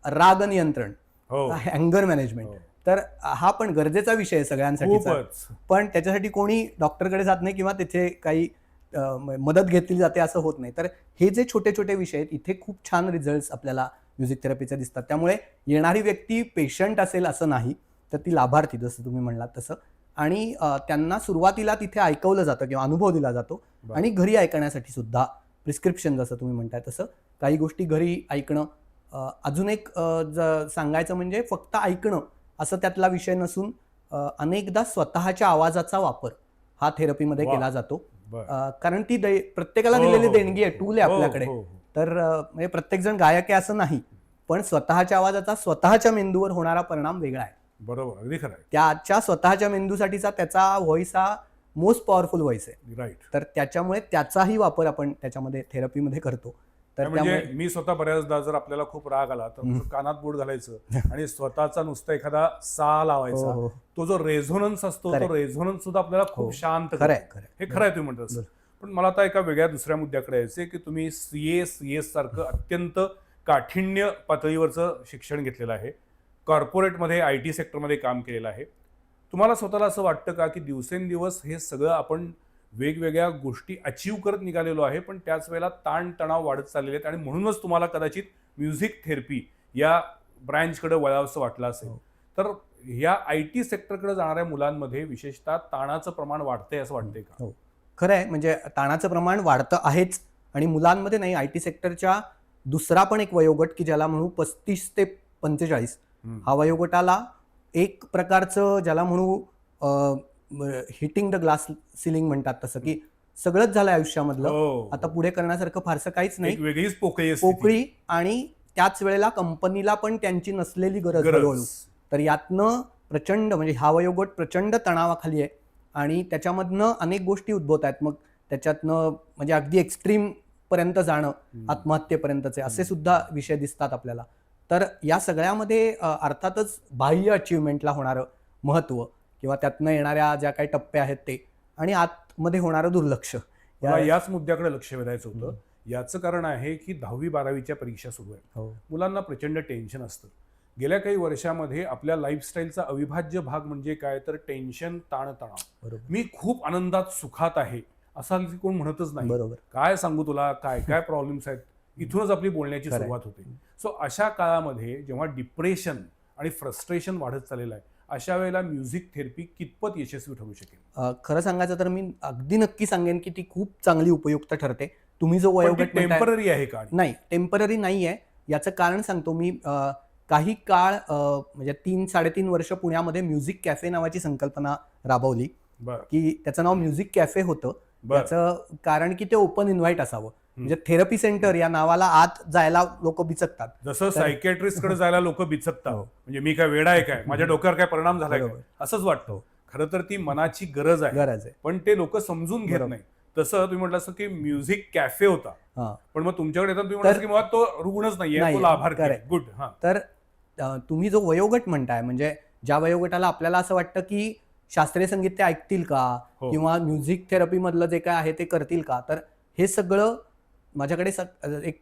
[SPEAKER 2] राग नियंत्रण, अँगर मॅनेजमेंट, तर हा पण गरजेचा विषय आहे सगळ्यांसाठी. पण त्याच्यासाठी कोणी डॉक्टरकडे जात नाही किंवा त्याचे काही मदत घेतली जाते असं होत नाही. तर हे जे छोटे छोटे विषय आहेत, इथे खूप छान रिझल्ट आपल्याला म्युझिक थेरपीचे दिसतात. त्यामुळे येणारी व्यक्ती पेशंट असेल असं नाही, तर ती लाभार्थी, जसं तुम्ही म्हणलात तसं. आणि त्यांना सुरुवातीला तिथे ऐकवलं जातं किंवा अनुभव दिला जातो, आणि घरी ऐकण्यासाठी सुद्धा प्रिस्क्रिप्शन, जसं तुम्ही म्हणताय तसं काही गोष्टी घरी ऐकणं. अजून एक सांगायचं म्हणजे फक्त ऐकणं असं त्यातला विषय नसून अनेकदा स्वतःच्या आवाजाचा वापर हा थेरपीमध्ये केला जातो. कारण ती प्रत्येकाला दिलेली देणगी आहे, टूल आहे आपल्याकडे. तर म्हणजे प्रत्येक जण गायक आहे असं नाही, पण स्वतःच्या आवाजाचा स्वतःच्या मेंदूवर होणारा परिणाम वेगळा आहे.
[SPEAKER 1] बरोबर, अगदी खरं आहे.
[SPEAKER 2] त्याच्या स्वतःच्या मेंदूसाठीचा त्याचा व्हॉइस हा मोस्ट पॉवरफुल व्हॉइस आहे.
[SPEAKER 1] राईट.
[SPEAKER 2] तर त्याच्यामुळे त्याचाही वापर आपण त्याच्यामध्ये थेरपीमध्ये करतो.
[SPEAKER 1] तर म्हणजे मी स्वतः बऱ्याचदा जर आपल्याला खूप राग आला तर कानात बोट घालायचं आणि स्वतःचा नुसता एखादा सा लावायचा. तो जो रेझोनन्स असतो, तो रेझोनन्स सुद्धा आपल्याला खूप शांत करतो. हे खरं आहे तुम्ही म्हणतात. पण मला आता एका वेगळ्या दुसऱ्या मुद्द्याकडे यायचंय, की तुम्ही सीएस सारखं अत्यंत काठिण्य पातळीवरचं शिक्षण घेतलेलं आहे, कॉर्पोरेटमध्ये IT सेक्टरमध्ये काम केलेलं आहे. तुम्हाला स्वतःला असं वाटतं का की दिवसेंदिवस हे सगळं आपण वेगवेगळ्या गोष्टी अचीव्ह करत निघालेलो आहे, पण त्याच वेळेला ताणतणाव वाढत चाललेले आहेत, आणि म्हणूनच तुम्हाला कदाचित म्युझिक थेरपी या ब्रँचकडे वळावंसं वाटलं असेल? तर या IT सेक्टरकडे जाणाऱ्या मुलांमध्ये विशेषतः ताणाचं प्रमाण वाढतंय असं वाटतंय का?
[SPEAKER 2] हो, खरं आहे. म्हणजे ताणाचं प्रमाण वाढतं आहेच, आणि मुलांमध्ये नाही. IT सेक्टरच्या दुसरा पण एक वयोगट की ज्याला म्हणू 35 ते 45, हा वयोगटाला एक प्रकारचं ज्याला म्हणू हिटिंग द ग्लास सिलिंग म्हणतात, तसं की सगळंच झालं आयुष्यामधलं, आता पुढे करण्यासारखं फारसं काहीच नाही,
[SPEAKER 1] वेगळीच
[SPEAKER 2] पोकळी, आणि त्याच वेळेला कंपनीला पण त्यांची नसलेली गरज हळूहळू. तर यातनं प्रचंड, म्हणजे हा वयोगट प्रचंड तणावाखाली आहे, आणि त्याच्यामधनं अनेक गोष्टी उद्भवत आहेत. मग त्याच्यातनं म्हणजे अगदी एक्स्ट्रीम पर्यंत जाणं, आत्महत्येपर्यंतचे असे सुद्धा विषय दिसतात आपल्याला. तर या सगळ्यामध्ये अर्थातच बाह्य अचिव्हमेंटला होणारं महत्त्व किंवा त्यातनं येणाऱ्या ज्या काही टप्पे आहेत ते, आणि आतमध्ये होणारं दुर्लक्ष,
[SPEAKER 1] याच मुद्द्याकडे लक्ष वेधायचं होतं. याचं कारण आहे की 10वी-12वीच्या परीक्षा सुरू आहेत. मुलांना प्रचंड टेन्शन असतं. गेल्या काही वर्षामध्ये आपल्या लाईफस्टाईलचा अविभाज्य भाग म्हणजे काय, तर टेन्शन, ताणतणाव. मी खूप आनंदात, सुखात आहे असं कोण म्हणतच नाही.
[SPEAKER 2] बरोबर.
[SPEAKER 1] काय सांगू तुला, काय काय प्रॉब्लेम्स आहेत, इथूनच आपली बोलण्याची सुरुवात होते. सो अशा काळामध्ये जेव्हा डिप्रेशन आणि फ्रस्ट्रेशन वाढत चाललेलं आहे, अशा वेळेला म्युझिक थेरपी कितपत यशस्वी ठरू शकेल?
[SPEAKER 2] खरं सांगायचं तर मी अगदी नक्की सांगेन की ती खूप चांगली उपयुक्त ठरते. तुम्ही जो वयोगट
[SPEAKER 1] टेम्पररी आहे का?
[SPEAKER 2] नाही, टेम्पररी नाही आहे. याचं कारण सांगतो मी. काही काळ म्हणजे 3-3.5 वर्ष पुण्यामध्ये म्युझिक कॅफे नावाची संकल्पना राबवली,
[SPEAKER 1] बरं
[SPEAKER 2] की त्याचं नाव म्युझिक कॅफे होतं.
[SPEAKER 1] बरं.
[SPEAKER 2] त्याचं कारण की ते ओपन इन्व्हाइट असावं, म्हणजे थेरपी सेंटर या नावाला आत जायला लोक बिचकतात.
[SPEAKER 1] जसं सायकॅट्रिस्ट कडे जायला लोक बिचकतात,
[SPEAKER 2] हो.
[SPEAKER 1] म्हणजे मी काय वेडा आहे काय, माझ्या डोक्यावर काय परिणाम झालाय काय,
[SPEAKER 2] बरोबर.
[SPEAKER 1] असंच वाटतं. खरं तर ती मनाची गरज आहे,
[SPEAKER 2] गरज आहे.
[SPEAKER 1] पण ते लोक समजून घेत
[SPEAKER 2] बरोबर.
[SPEAKER 1] नाही. तसं तुम्ही म्हटलं असं की म्युझिक कॅफे होता,
[SPEAKER 2] हा.
[SPEAKER 1] पण मग तुमच्याकडे येताना तुम्ही म्हटलं की मुळात तो रुग्णच नाहीये, तो
[SPEAKER 2] नाहीये.
[SPEAKER 1] लाभार्थी आहे.
[SPEAKER 2] Correct.
[SPEAKER 1] गुड. हा
[SPEAKER 2] तर तुम्ही जो वयोगट म्हणताय, म्हणजे ज्या वयोगटाला आपल्याला असं वाटतं की शास्त्रीय संगीत ते ऐकतील का,
[SPEAKER 1] हो.
[SPEAKER 2] किंवा म्युझिक थेरपी मधलं जे काय आहे ते करतील का, तर हे सगळं माझ्याकडे एक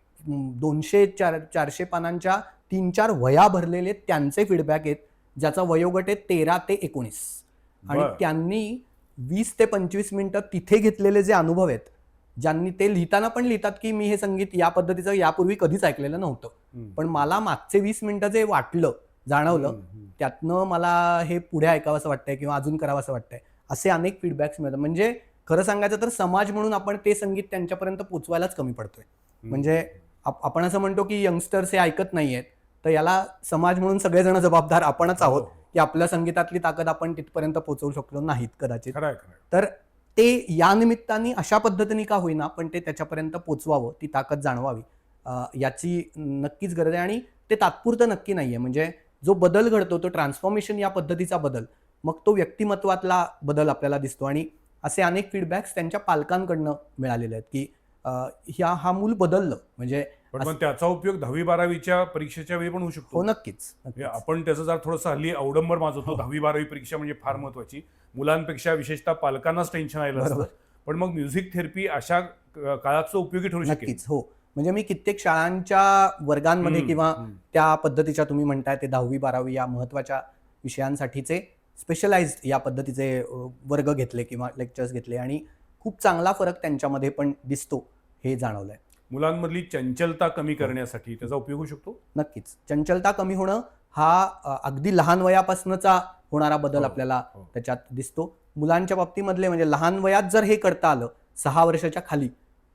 [SPEAKER 2] 200-400 पानांच्या 3-4 वया भरलेले त्यांचे फीडबॅक आहेत, ज्याचा वयोगट आहे 13 ते 19, आणि
[SPEAKER 1] बरं.
[SPEAKER 2] त्यांनी 20 ते 25 मिनिटं तिथे घेतलेले जे अनुभव आहेत, ज्यांनी ते लिहिताना पण लिहितात की मी हे संगीत या पद्धतीचं यापूर्वी कधीच ऐकलेलं नव्हतं, पण मला मागचे 20 मिनिटं जे वाटलं, जाणवलं, त्यातनं मला हे पुढे ऐकावंसं वाटतंय किंवा अजून करावंसं वाटतंय, असे अनेक फीडबॅक्स मिळतात. म्हणजे खरं सांगायचं तर समाज म्हणून आपण ते संगीत त्यांच्यापर्यंत पोचवायलाच कमी पडतोय. म्हणजे आपण असं म्हणतो की यंगस्टर्स हे ऐकत नाहीयेत, तर याला समाज म्हणून सगळेजण जबाबदार आपणच आहोत की आपल्या संगीतातली ताकद आपण तिथपर्यंत पोहोचवू शकलो नाहीत कदाचित.
[SPEAKER 1] खरंय खरंय.
[SPEAKER 2] तर ते या निमित्ताने अशा पद्धतीने का होईना, पण ते त्याच्यापर्यंत पोचवावं, ती ताकद जाणवावी, याची नक्कीच गरज आहे. आणि ते तात्पुरतं नक्की नाहीये. म्हणजे जो बदल घडतो, तो ट्रान्सफॉर्मेशन या पद्धतीचा बदल, मग तो व्यक्तिमत्वातला बदल आपल्याला दिसतो. आणि असे अनेक फीडबॅक्स त्यांच्या पालकांकडनं मिळालेले आहेत की हा मूल बदललं. म्हणजे
[SPEAKER 1] पण मग त्याचा उपयोग 10वी-12वीच्या परीक्षेच्या वेळी पण होऊ शकतो.
[SPEAKER 2] हो, नक्कीच.
[SPEAKER 1] म्हणजे आपण त्याचं जर थोडंसं हल्ली अवडंबर माजवतो,
[SPEAKER 2] हो.
[SPEAKER 1] 10वी-12वी परीक्षा म्हणजे फार महत्वाची, मुलांपेक्षा विशेषतः पालकांनाच टेन्शन आलेलं असतं.
[SPEAKER 2] बरोबर.
[SPEAKER 1] पण मग म्युझिक थेरपी अशा काळात उपयोगी ठरू शकेल.
[SPEAKER 2] नक्कीच. हो, म्हणजे मी कित्येक शाळांच्या वर्गांमध्ये किंवा त्या पद्धतीच्या तुम्ही म्हणताय ते 10वी-12वी या महत्वाच्या विषयांसाठीचे स्पेशलाइज्ड या पद्धतीचे वर्ग घेतले किंवा लेक्चर्स घेतले, आणि खूप चांगला फरक त्यांच्यामध्ये पण दिसतो हे जाणवलंय.
[SPEAKER 1] मुलांमधली चंचलता कमी करण्यासाठी त्याचा उपयोग होऊ शकतो.
[SPEAKER 2] नक्कीच. चंचलता कमी होणं हा अगदी लहान वयापासूनचा होणारा बदल आपल्याला त्याच्यात दिसतो. मुलांच्या बाबतीमधले म्हणजे लहान वयात जर हे करता आलं 6 वर्षाच्या खाली,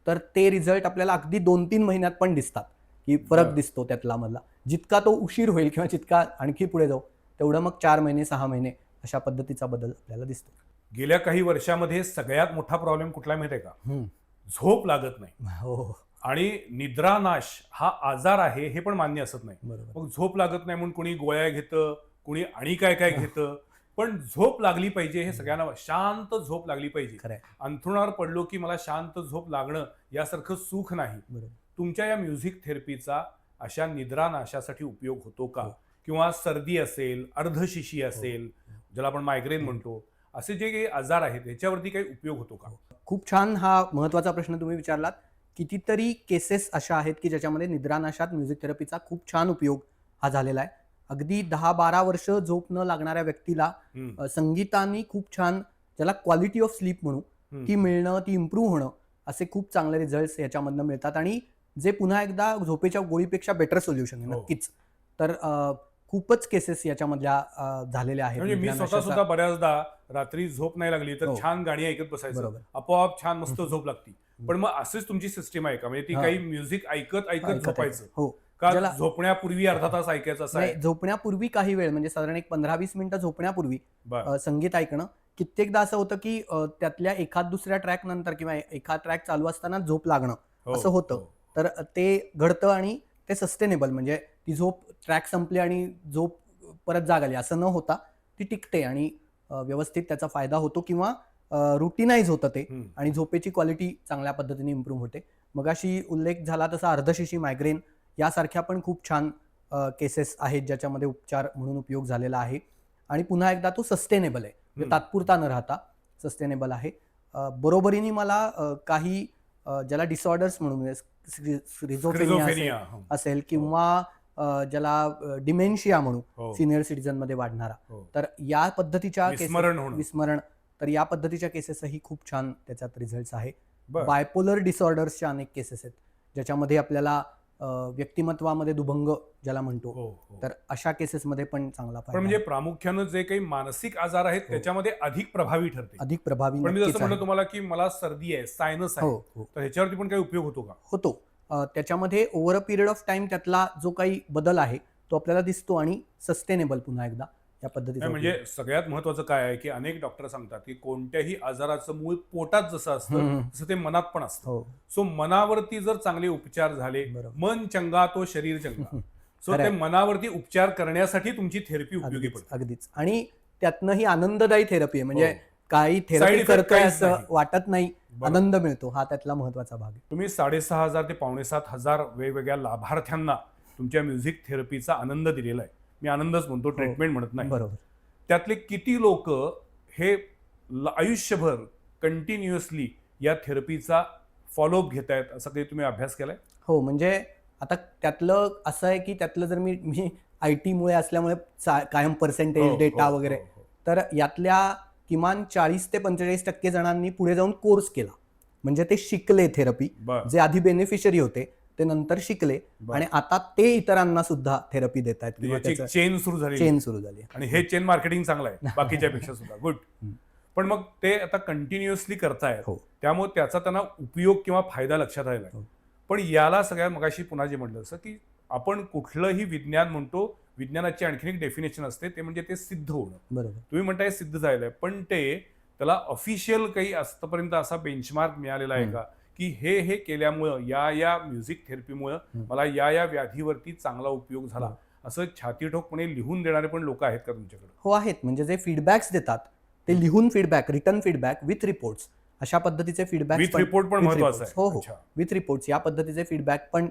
[SPEAKER 2] तर ते रिझल्ट आपल्याला अगदी 2-3 महिन्यात पण दिसतात की फरक दिसतो त्यातला मधला. जितका तो उशीर होईल किंवा जितका आणखी पुढे जाऊ, तेवढं मग 4 महिने 6 महिने अशा पद्धतीचा बदल आपल्याला दिसतो.
[SPEAKER 1] गेल्या काही वर्षामध्ये सगळ्यात मोठा प्रॉब्लेम कुठला माहिती आहे का? झोप लागत नाही.
[SPEAKER 2] हो,
[SPEAKER 1] आणि निद्रानाश हा आजार आहे हे पण मान्य असत नाही.
[SPEAKER 2] बरोबर.
[SPEAKER 1] मग झोप लागत नाही म्हणून कोणी गोळ्या घेतं, कोणी आणि काय काय घेतं, पण झोप लागली पाहिजे हे सगळ्यांना. शांत झोप लागली पाहिजे.
[SPEAKER 2] खरंय.
[SPEAKER 1] अंथरुणावर पडलो की मला शांत झोप लागणं यासारखं सुख नाही.
[SPEAKER 2] बरोबर.
[SPEAKER 1] तुमच्या या म्युझिक थेरपीचा अशा निद्रानाशासाठी उपयोग होतो का? किंवा सर्दी असेल, अर्धशिशी असेल, ज्याला आपण मायग्रेन म्हणतो, असे जे काही आजार आहेत याच्यावरती काही उपयोग होतो का?
[SPEAKER 2] खूप छान हा महत्वाचा प्रश्न तुम्ही विचारलात. कितीतरी केसेस अशा आहेत की ज्याच्यामध्ये निद्रानाशात म्युझिक थेरपीचा खूप छान उपयोग हा झालेला आहे. अगदी 10-12 वर्ष झोप न लागणाऱ्या व्यक्तीला संगीताने खूप छान, ज्याला क्वालिटी ऑफ स्लीप म्हणू, ती मिळणं, ती इम्प्रूव्ह होणं, असे खूप चांगले रिझल्ट्स याच्यामधनं मिळतात. आणि जे पुन्हा एकदा झोपेच्या गोळीपेक्षा बेटर सोल्युशन आहे नक्कीच. तर खूपच केसेस याच्यामधल्या झालेल्या आहेत.
[SPEAKER 1] म्हणजे मी स्वतः सुद्धा बऱ्याचदा रात्री झोप नाही लागली तर
[SPEAKER 2] हो.
[SPEAKER 1] छान गाणी ऐकत बसायचं,
[SPEAKER 2] बरोबर.
[SPEAKER 1] आपोआप छान मस्त झोप लागती. पण मग असेच तुमची सिस्टीम आहे का? म्हणजे ती काही म्युझिक ऐकत ऐकत झोपायचं
[SPEAKER 2] हो,
[SPEAKER 1] का? झोपण्यापूर्वी अर्धा तास ऐकायचं असं आहे?
[SPEAKER 2] झोपण्यापूर्वी काही वेळ, म्हणजे साधारण एक 15-20 मिनिटं झोपण्यापूर्वी संगीत ऐकणं. कित्येकदा असं होतं की त्यातल्या एखाद दुसऱ्या ट्रॅक नंतर किंवा एखाद ट्रॅक चालू असताना झोप लागणं असं होतं. तर ते घडतं आणि ते सस्टेनेबल, म्हणजे ती झोप, ट्रॅक संपली आणि झोप परत जाग आली असं न होता ती टिकते आणि व्यवस्थित त्याचा फायदा होतो किंवा रुटीनाइज होतं ते, आणि झोपेची क्वालिटी चांगल्या पद्धतीने इम्प्रूव्ह होते. मगाशी उल्लेख झाला तसा अर्धशिशी, मायग्रेन यासारख्या पण खूप छान केसेस आहेत ज्याच्यामध्ये उपचार म्हणून उपयोग झालेला आहे. आणि पुन्हा एकदा तो सस्टेनेबल आहे, म्हणजे तात्पुरता न राहता सस्टेनेबल आहे. बरोबरीने मला काही ज्याला डिसऑर्डर्स म्हणून स्किझोफ्रेनिया असेल किंवा ज्याला डिमेन्शिया म्हणू, सिनियर सिटीजन मध्ये वाढणारा, तर या पद्धतीच्या विस्मरण, तर या पद्धतीच्या केसेसही खूप छान त्याच्यात रिझल्ट्स आहे. बायपोलर डिसऑर्डर्सच्या अनेक केसेस आहेत ज्याच्यामध्ये आपल्याला व्यक्तिमत्वामध्ये दुभंग ज्याला म्हणतो, तर अशा केसेसमध्ये पण चांगला फायदा.
[SPEAKER 1] म्हणजे प्रामुख्यानं जे काही मानसिक आजार आहेत त्याच्यामध्ये अधिक प्रभावी ठरते.
[SPEAKER 2] अधिक प्रभावी.
[SPEAKER 1] पण मी जसं म्हणलं तुम्हाला की मला सर्दी आहे, सायनस आहे, तर ह्याच्यावरती पण काही उपयोग होतो का?
[SPEAKER 2] होतो. त्याच्यामध्ये over a period of time त्यातला जो काही बदल आहे तो आपल्याला दिसतो आणि सस्टेनेबल पुन्हा एकदा या पद्धतीने.
[SPEAKER 1] म्हणजे सगळ्यात महत्वाचं काय आहे की अनेक डॉक्टर सांगतात की कोणत्याही आजाराचं मूळ पोटात जसं असतं तसं ते मनात पण असतं. सो मनावरती जर चांगले उपचार झाले, मन चंगा तो शरीर चंगा. सो ते मनावरती उपचार करण्यासाठी तुमची थेरपी उपयोगी पडते.
[SPEAKER 2] अगदीच. आणि त्यातनंही आनंददायी थेरपी आहे. म्हणजे काही थेरपी करताय असं वाटत नाही, आनंद मिळतो. हा त्यातला महत्वाचा भाग आहे.
[SPEAKER 1] तुम्ही 6,500 ते 7,500 वेगवेगळ्या लाभार्थ्यांना तुमच्या म्युझिक थेरपीचा आनंद दिलेला आहे. मी आनंदच म्हणतो, ट्रीटमेंट म्हणत नाही.
[SPEAKER 2] बरोबर.
[SPEAKER 1] त्यातले किती लोक हे आयुष्यभर कंटिन्युअसली या थेरपीचा फॉलोअप घेत आहेत, असं काही तुम्ही अभ्यास केलाय?
[SPEAKER 2] हो, म्हणजे आता त्यातलं असं आहे की त्यातलं जर मी IT मुळे असल्यामुळे कायम पर्सेंटेज डेटा वगैरे, तर यातल्या किमान 40 ते 45% जणांनी पुढे जाऊन कोर्स केला. म्हणजे ते शिकले थेरपी. जे आधी बेनिफिशरी होते ते नंतर शिकले आणि आता ते इतरांना सुद्धा थेरपी देत आहेत.
[SPEAKER 1] चेन सुरू झाली. आणि हे चेन मार्केटिंग चांगलं आहे बाकीच्या पेक्षा सुद्धा. गुड. पण मग ते आता कंटिन्युअसली करतायत, त्यामुळे त्याचा त्यांना उपयोग किंवा फायदा लक्षात आलेला. पण याला सगळ्या मगाशी पुन्हा जे म्हटलं असं की आपण कुठलंही विज्ञान म्हणतो, विज्ञानाची आणखीन एक डेफिनेशन असते, ते म्हणजे ते सिद्ध होणं.
[SPEAKER 2] बरोबर.
[SPEAKER 1] तुम्ही म्हणताय सिद्ध झालेलं आहे, पण त्याला ऑफिशियल काही आतापर्यंत असा बेंचमार्क मिळालेला आहे का की हे केल्यामुळं या म्युझिक थेरपीमुळं मला या व्याधीवरती चांगला उपयोग झाला, असं छातीठोकपणे लिहून देणारे पण लोक आहेत का तुमच्याकडे?
[SPEAKER 2] हो, आहेत. म्हणजे जे फीडबॅक्स देतात ते लिहून feedback, return feedback with reports, अशा पद्धतीचे फीडबॅक.
[SPEAKER 1] विथ रिपोर्ट पण महत्वाचं आहे.
[SPEAKER 2] हो, विथ रिपोर्ट्स या पद्धतीचे फीडबॅक पण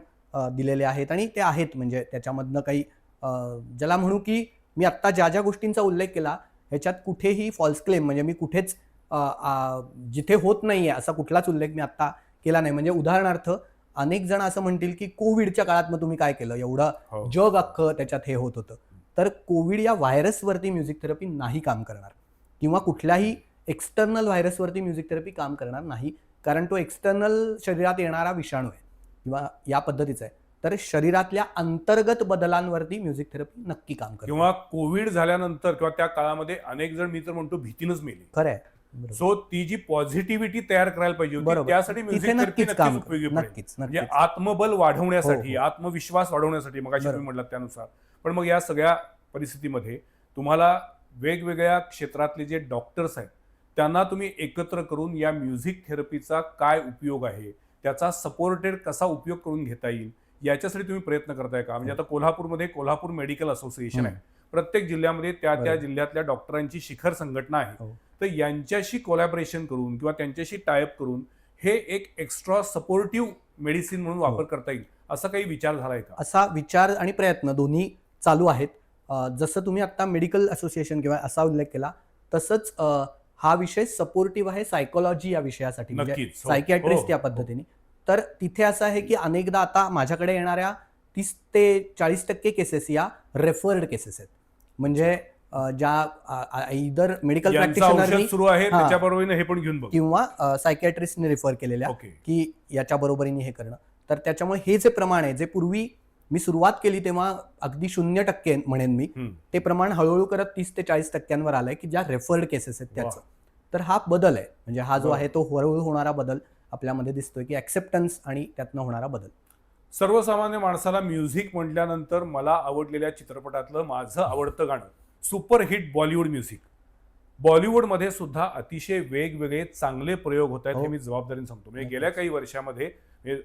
[SPEAKER 2] दिलेले आहेत. आणि ते आहेत म्हणजे त्याच्यामधनं काही ज्याला म्हणू की मी आत्ता ज्या गोष्टींचा उल्लेख केला ह्याच्यात कुठेही फॉल्स क्लेम, म्हणजे मी कुठेच जिथे होत नाहीये असा कुठलाच उल्लेख मी आत्ता केला नाही. म्हणजे उदाहरणार्थ अनेक जण असं म्हणतील की कोविडच्या काळात मग तुम्ही काय केलं, एवढं जग अख्खं त्याच्यात हे होत होतं. तर कोविड या व्हायरसवरती म्युझिक थेरपी नाही काम करणार, किंवा कुठल्याही एक्सटर्नल व्हायरसवरती म्युझिक थेरपी काम करणार नाही, कारण तो एक्सटर्नल शरीरात येणारा विषाणू आहे किंवा या पद्धतीचा आहे. तर शरीरातल्या अंतर्गत बदलांवरती म्युझिक थेरपी नक्की काम करते.
[SPEAKER 1] किंवा कोविड झाल्यानंतर किंवा त्या काळामध्ये अनेक जण, मी तर म्हणतो, भीतीनच मेली.
[SPEAKER 2] खरं आहे.
[SPEAKER 1] सो ती जी पॉझिटिव्हिटी तयार करायला पाहिजे होती, त्यासाठी म्युझिक थेरपी नक्कीच उपयोगी पडेल. म्हणजे आत्मबल वाढवण्यासाठी, आत्मविश्वास वाढवण्यासाठी, मगाशी तुम्ही म्हटलात त्यानुसार. पण मग या सगळ्या परिस्थितीमध्ये तुम्हाला वेगवेगळ्या क्षेत्रातले जे डॉक्टर्स आहेत त्यांना तुम्ही एकत्र करून या म्युझिक थेरपीचा काय उपयोग आहे, त्याचा सपोर्टेड कसा उपयोग करून घेता येईल, याच्यासाठी तुम्ही प्रयत्न करताय का? म्हणजे आता कोल्हापूरमध्ये कोल्हापूर मेडिकल असोसिएशन आहे. प्रत्येक जिल्ह्यामध्ये त्या जिल्ह्यातल्या डॉक्टरांची शिखर संघटना आहे. तर यांच्याशी कोलॅबरेशन करून किंवा त्यांच्याशी टायअप करून हे एक एक्स्ट्रा सपोर्टिव्ह मेडिसिन म्हणून वापर करता येईल, असा काही विचार झालाय का?
[SPEAKER 2] असा विचार आणि प्रयत्न दोन्ही चालू आहेत. जसं तुम्ही आता मेडिकल असोसिएशन किंवा असा उल्लेख केला, तसंच हा विषय सपोर्टिव्ह आहे सायकोलॉजी या विषयासाठी, म्हणजे सायकियाट्रिस्ट या पद्धतीने. तर तिथे असं आहे की अनेकदा आता माझ्याकडे येणाऱ्या 30 ते 40% केसेस या रेफर्ड केसेस आहेत. म्हणजे ज्या इधर मेडिकल प्रॅक्टिशनर
[SPEAKER 1] सुरू आहे त्याच्याबरोबरीने हे पण घेऊन बघ,
[SPEAKER 2] किंवा सायकियाट्रिस्टने रेफर केलेल्या की याच्या बरोबरीने हे करणं. तर त्याच्यामुळे हे जे प्रमाण आहे, जे पूर्वी मी सुरुवात केली तेव्हा अगदी 0% म्हणेन मी, ते प्रमाण हळूहळू करत 30 ते 40% आलंय की ज्या रेफर्ड केसेस आहेत त्याचं. तर हा बदल आहे, म्हणजे हा जो आहे तो हळूहळू होणारा बदल आपल्यामध्ये दिसतोय की ऍक्सेप्टन्स आणि त्यातनं होणारा बदल.
[SPEAKER 1] सर्वसामान्य माणसाला म्युझिक म्हटल्यानंतर मला आवडलेल्या चित्रपटातलं माझं आवडतं गाणं, सुपरहिट बॉलिवूड म्युझिक. बॉलिवूडमध्ये सुद्धा अतिशय वेगवेगळे चांगले प्रयोग होत आहेत, हे मी जबाबदारीने सांगतो. म्हणजे गेल्या काही वर्षामध्ये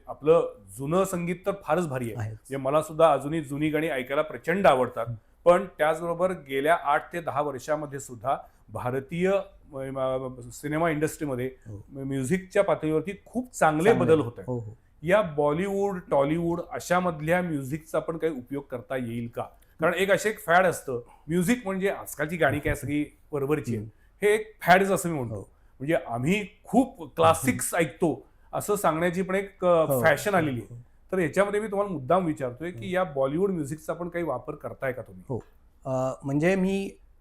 [SPEAKER 1] आपलं जुनं संगीत तर फारच भारी आहे. म्हणजे मला सुद्धा अजूनही जुनी गाणी ऐकायला प्रचंड आवडतात. पण त्याचबरोबर गेल्या 8 ते 10 वर्षामध्ये सुद्धा भारतीय सिनेमा इंडस्ट्रीमध्ये म्युझिकच्या पातळीवरती खूप चांगले बदल होत आहेत. या बॉलिवूड, टॉलिवूड अशा मधल्या म्युझिकचा पण काही उपयोग करता येईल का? कारण एक असे एक फॅड असतं, म्युझिक म्हणजे आजकालची गाणी काय सगळी बरोबरची आहे, हे एक फॅडच असं मी म्हणतो. म्हणजे आम्ही खूप क्लासिक्स ऐकतो असं सांगण्याची पण एक फॅशन आलेली आहे. तर याच्यामध्ये मी तुम्हाला मुद्दाम विचारतोय की या बॉलिवूड म्युझिकचा पण काही वापर करताय का तुम्ही?
[SPEAKER 2] हो, म्हणजे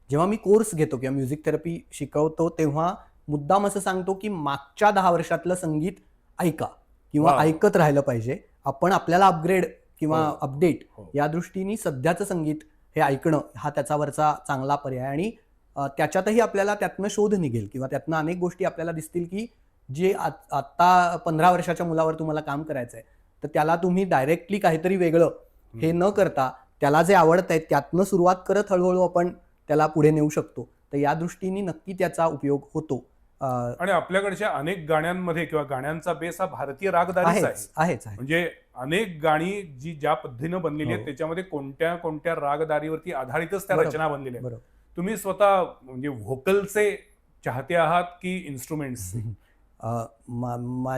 [SPEAKER 2] जेव्हा मी कोर्स घेतो किंवा म्युझिक थेरपी शिकवतो तेव्हा मुद्दाम असं सांगतो की मागच्या 10 वर्षातलं संगीत ऐका किंवा ऐकत राहिलं पाहिजे. आपण आपल्याला अपग्रेड किंवा अपडेट या दृष्टीने सध्याचं संगीत हे ऐकणं हा त्याच्यावरचा चांगला पर्याय. आणि त्याच्यातही आपल्याला त्यातनं शोध निघेल किंवा त्यातनं अनेक गोष्टी आपल्याला दिसतील की जे आता 15 वर्षाच्या मुलावर तुम्हाला काम करायचंय, तर त्याला तुम्ही डायरेक्टली काहीतरी वेगळं हे न करता त्याला जे आवडत आहे त्यातनं सुरुवात करत हळूहळू आपण त्याला पुढे नेऊ शकतो. तर या दृष्टीने नक्की त्याचा उपयोग होतो.
[SPEAKER 1] आणि आपल्याकडच्या अनेक गाण्यांमध्ये किंवा गाण्यांचा बेस हा भारतीय रागदारीच आहे.
[SPEAKER 2] आहेच.
[SPEAKER 1] म्हणजे अनेक गाणी जी ज्या पद्धतीनं बनलेली आहेत
[SPEAKER 2] हो.
[SPEAKER 1] त्याच्यामध्ये कोणत्या कोणत्या रागदारीवरती आधारितच त्या
[SPEAKER 2] बरोबर.
[SPEAKER 1] रचना बनलेल्या आहेत.
[SPEAKER 2] बरोबर.
[SPEAKER 1] तुम्ही स्वतः म्हणजे व्होकलचे चाहते आहात की इन्स्ट्रुमेंट्सचे?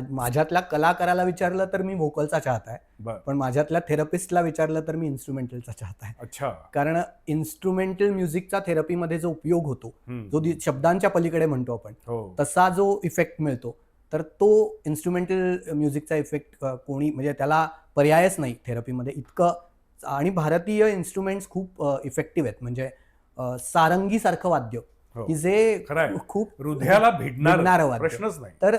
[SPEAKER 2] माझ्यातल्या कलाकाराला विचारलं तर मी व्होकलचा चाहता आहे,
[SPEAKER 1] बर,
[SPEAKER 2] पण माझ्यातल्या थेरपिस्टला विचारलं तर मी इन्स्ट्रुमेंटलचा चाहता आहे.
[SPEAKER 1] अच्छा.
[SPEAKER 2] कारण इन्स्ट्रुमेंटल म्युझिकचा थेरपीमध्ये जो उपयोग होतो,
[SPEAKER 1] हम्म.
[SPEAKER 2] जो शब्दांच्या पलीकडे म्हणतो आपण,
[SPEAKER 1] हो,
[SPEAKER 2] तसा जो इफेक्ट मिळतो, तर तो इन्स्ट्रुमेंटल म्युझिकचा इफेक्ट कोणी म्हणजे त्याला पर्यायच नाही थेरपीमध्ये इतकं. आणि भारतीय इन्स्ट्रुमेंट्स खूप इफेक्टिव्ह आहेत. म्हणजे सारंगीसारखं वाद्य
[SPEAKER 1] हो.
[SPEAKER 2] की जे
[SPEAKER 1] खरं आहे.
[SPEAKER 2] खूप
[SPEAKER 1] हृदयाला भिडणारं
[SPEAKER 2] भिडणारं वाद्य.
[SPEAKER 1] प्रश्नच नाही.
[SPEAKER 2] तर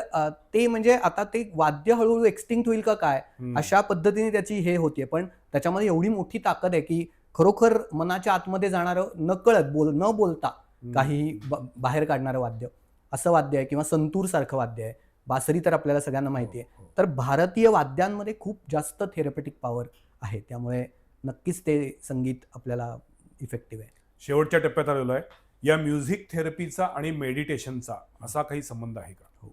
[SPEAKER 2] ते म्हणजे आता ते वाद्य हळूहळू एक्सटिंक्ट होईल का काय,
[SPEAKER 1] हम्म.
[SPEAKER 2] अशा पद्धतीने त्याची हे होतीये. पण त्याच्यामध्ये एवढी मोठी ताकद आहे की खरोखर मनाच्या आतमध्ये जाणारं नकळत न बोलता काही बाहेर काढणारं वाद्य असं वाद्य आहे. किंवा संतूर सारखं वाद्य आहे. बासरी तर आपल्याला सगळ्यांना माहिती आहे. तर भारतीय वाद्यांमध्ये खूप जास्त थेरपेटिक पॉवर आहे. त्यामुळे नक्कीच ते संगीत आपल्याला इफेक्टिव्ह आहे.
[SPEAKER 1] शेवटच्या टप्प्यात आलेलो आहे. या म्युझिक थेरपीचा आणि मेडिटेशनचा असा काही संबंध आहे का?
[SPEAKER 2] हो.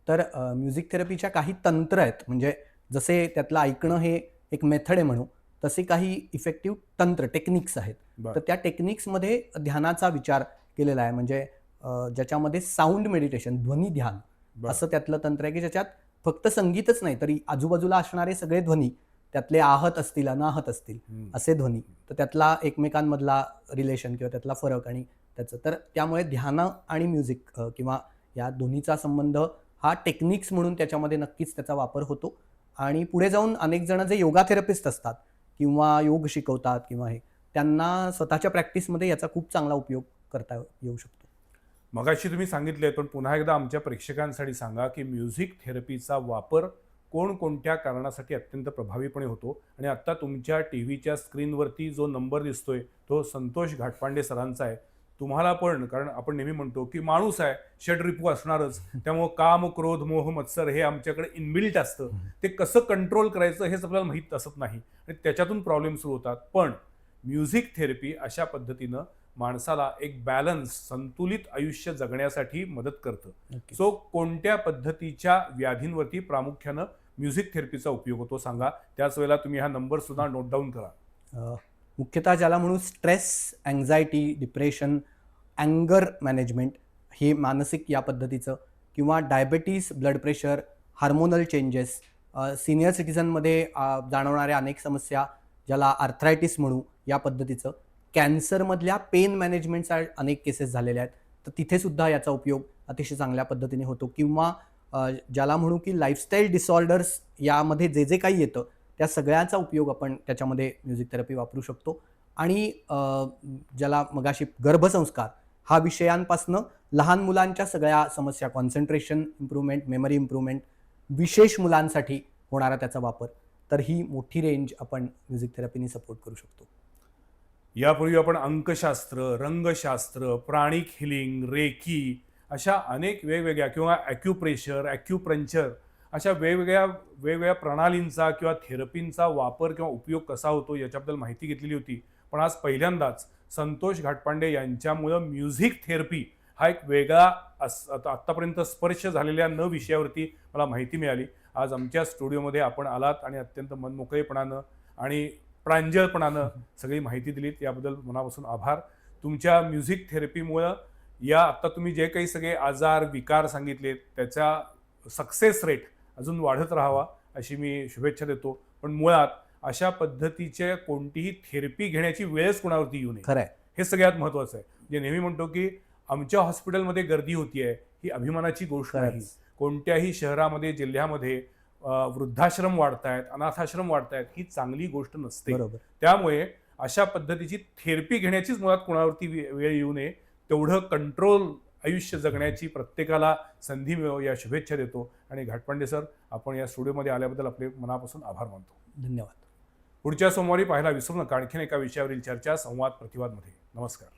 [SPEAKER 2] तर म्युझिक थेरपीच्या काही तंत्र आहेत. म्हणजे जसे त्यातलं ऐकणं हे एक मेथड आहे म्हणू, तसे काही इफेक्टिव्ह तंत्र टेक्निक्स आहेत.
[SPEAKER 1] बरं.
[SPEAKER 2] तर त्या टेक्निक्समध्ये ध्यानाचा विचार केलेला आहे. म्हणजे ज्याच्यामध्ये साऊंड मेडिटेशन, ध्वनी ध्यान
[SPEAKER 1] बरं.
[SPEAKER 2] असं त्यातलं तंत्र आहे की ज्याच्यात फक्त संगीतच नाही तरी आजूबाजूला असणारे सगळे ध्वनी, त्यातले आहत असतील अनाहत असतील असे ध्वनी, तर त्यातला एकमेकांमधला रिलेशन किंवा त्यातला फरक आणि त्याचं, तर त्यामुळे ध्यान आणि म्युझिक किंवा या दोन्हीचा संबंध हा टेक्निक्स म्हणून त्याच्यामध्ये नक्कीच त्याचा वापर होतो. आणि पुढे जाऊन अनेक जण जे योगा थेरपिस्ट असतात किंवा योग शिकवतात किंवा हे, त्यांना स्वतःच्या प्रॅक्टिसमध्ये याचा खूप चांगला उपयोग करता येऊ शकतो.
[SPEAKER 1] मगाशी तुम्ही सांगितले, पण पुन्हा एकदा आमच्या प्रेक्षकांसाठी सांगा की म्युझिक थेरपीचा वापर कोणकोणत्या कारणासाठी अत्यंत प्रभावीपणे होतो. आणि आत्ता तुमच्या टीव्हीच्या स्क्रीनवरती जो नंबर दिसतोय तो संतोष घाटपांडे सरांचा आहे. तुम्हाला पण, कारण आपण नेहमी म्हणतो की माणूस आहे, षड्रिपू असणारच, त्यामुळं काम, क्रोध, मोह, मत्सर हे आमच्याकडे इनबिल्ट असतं. ते कसं कंट्रोल करायचं हेच आपल्याला माहीत असत नाही आणि त्याच्यातून प्रॉब्लेम सुरू होतात. पण म्युझिक थेरपी अशा पद्धतीनं माणसाला एक बॅलन्स, संतुलित आयुष्य जगण्यासाठी मदत करतं. सो कोणत्या पद्धतीच्या व्याधींवरती प्रामुख्यानं म्युझिक थेरपीचा उपयोग होतो सांगा. त्याच वेळेला तुम्ही हा नंबर सुद्धा नोट डाऊन करा.
[SPEAKER 2] मुख्यतः ज्याला म्हणू स्ट्रेस, अँझायटी, डिप्रेशन, अँगर मॅनेजमेंट हे मानसिक या पद्धतीचं, किंवा diabetes, blood pressure, hormonal changes, senior सिटीजनमध्ये जाणवणाऱ्या अनेक समस्या ज्याला आर्थरायटिस म्हणू या पद्धतीचं, कॅन्सरमधल्या पेन मॅनेजमेंटचा अनेक केसेस झालेल्या आहेत, तर तिथे सुद्धा याचा उपयोग अतिशय चांगल्या पद्धतीने होतो. किंवा ज्याला म्हणू की लाईफस्टाईल डिसऑर्डर्स यामध्ये जे जे काही येतं त्या सगळ्याचा उपयोग आपण त्याच्यामध्ये म्युझिक थेरपी वापरू शकतो. आणि ज्याला मगाशी गर्भसंस्कार हा विषयांपासनं लहान मुलांच्या सगळ्या समस्या, कॉन्सन्ट्रेशन इम्प्रूव्हमेंट, मेमरी इम्प्रूव्हमेंट, विशेष मुलांसाठी होणारा त्याचा वापर, तर ही मोठी रेंज आपण म्युझिक थेरपीने सपोर्ट करू शकतो.
[SPEAKER 1] यापूर्वी आपण अंकशास्त्र, रंगशास्त्र, प्राणिक हिलिंग, रेकी अशा अनेक वेगवेगळ्या, किंवा ॲक्युप्रेशर, ॲक्युपंक्चर अशा वेगवेगळ्या प्रणालींचा किंवा थेरपींचा वापर किंवा उपयोग कसा होतो याच्याबद्दल माहिती घेतलेली होती. पण आज पहिल्यांदाच संतोष घाटपांडे यांच्यामुळं म्युझिक थेरपी हा एक वेगळा आत्तापर्यंत स्पर्श झालेल्या न विषयावरती मला माहिती मिळाली. आज आमच्या स्टुडिओमध्ये आपण आलात आणि अत्यंत मनमोकळेपणानं आणि प्रांजळपणानं सगळी माहिती दिलीत, याबद्दल मनापासून आभार. तुमच्या म्युझिक थेरपीमुळं या आत्ता तुम्ही जे काही सगळे आजार, विकार सांगितलेत त्याचा सक्सेस रेट अजून वाढत राहावा अशी मी शुभेच्छा देतो. पण मुळात अशा पद्धतीचे कोणतीही थेरपी घेण्याची वेळच कोणावरती येऊ नये,
[SPEAKER 2] खरं आहे,
[SPEAKER 1] हे सगळ्यात महत्त्वाचं आहे. जे नेहमी म्हणतो की आमच्या हॉस्पिटलमध्ये गर्दी होतीये ही अभिमानाची गोष्ट नाही. कोणत्याही शहरामध्ये, जिल्ह्यामध्ये वृद्धाश्रम वाढतायत, अनाथाश्रम वाढतायत, ही चांगली गोष्ट नसते.
[SPEAKER 2] बरोबर.
[SPEAKER 1] त्यामुळे अशा पद्धतीची थेरपी घेण्याचीच मुळात कोणावरती वेळ येऊ नये. तेवढं कंट्रोल आयुष्य जगण्याची प्रत्येकाला संधी मिळो या शुभेच्छा देतो. आणि घाटपांडे सर, आपण या स्टुडिओमध्ये आल्याबद्दल आपले मनापासून आभार मानतो.
[SPEAKER 2] धन्यवाद.
[SPEAKER 1] पुढच्या सोमवारी पाहायला विसरू नका आणखीन एका विषयावरील चर्चा संवाद प्रतिवादमध्ये. नमस्कार.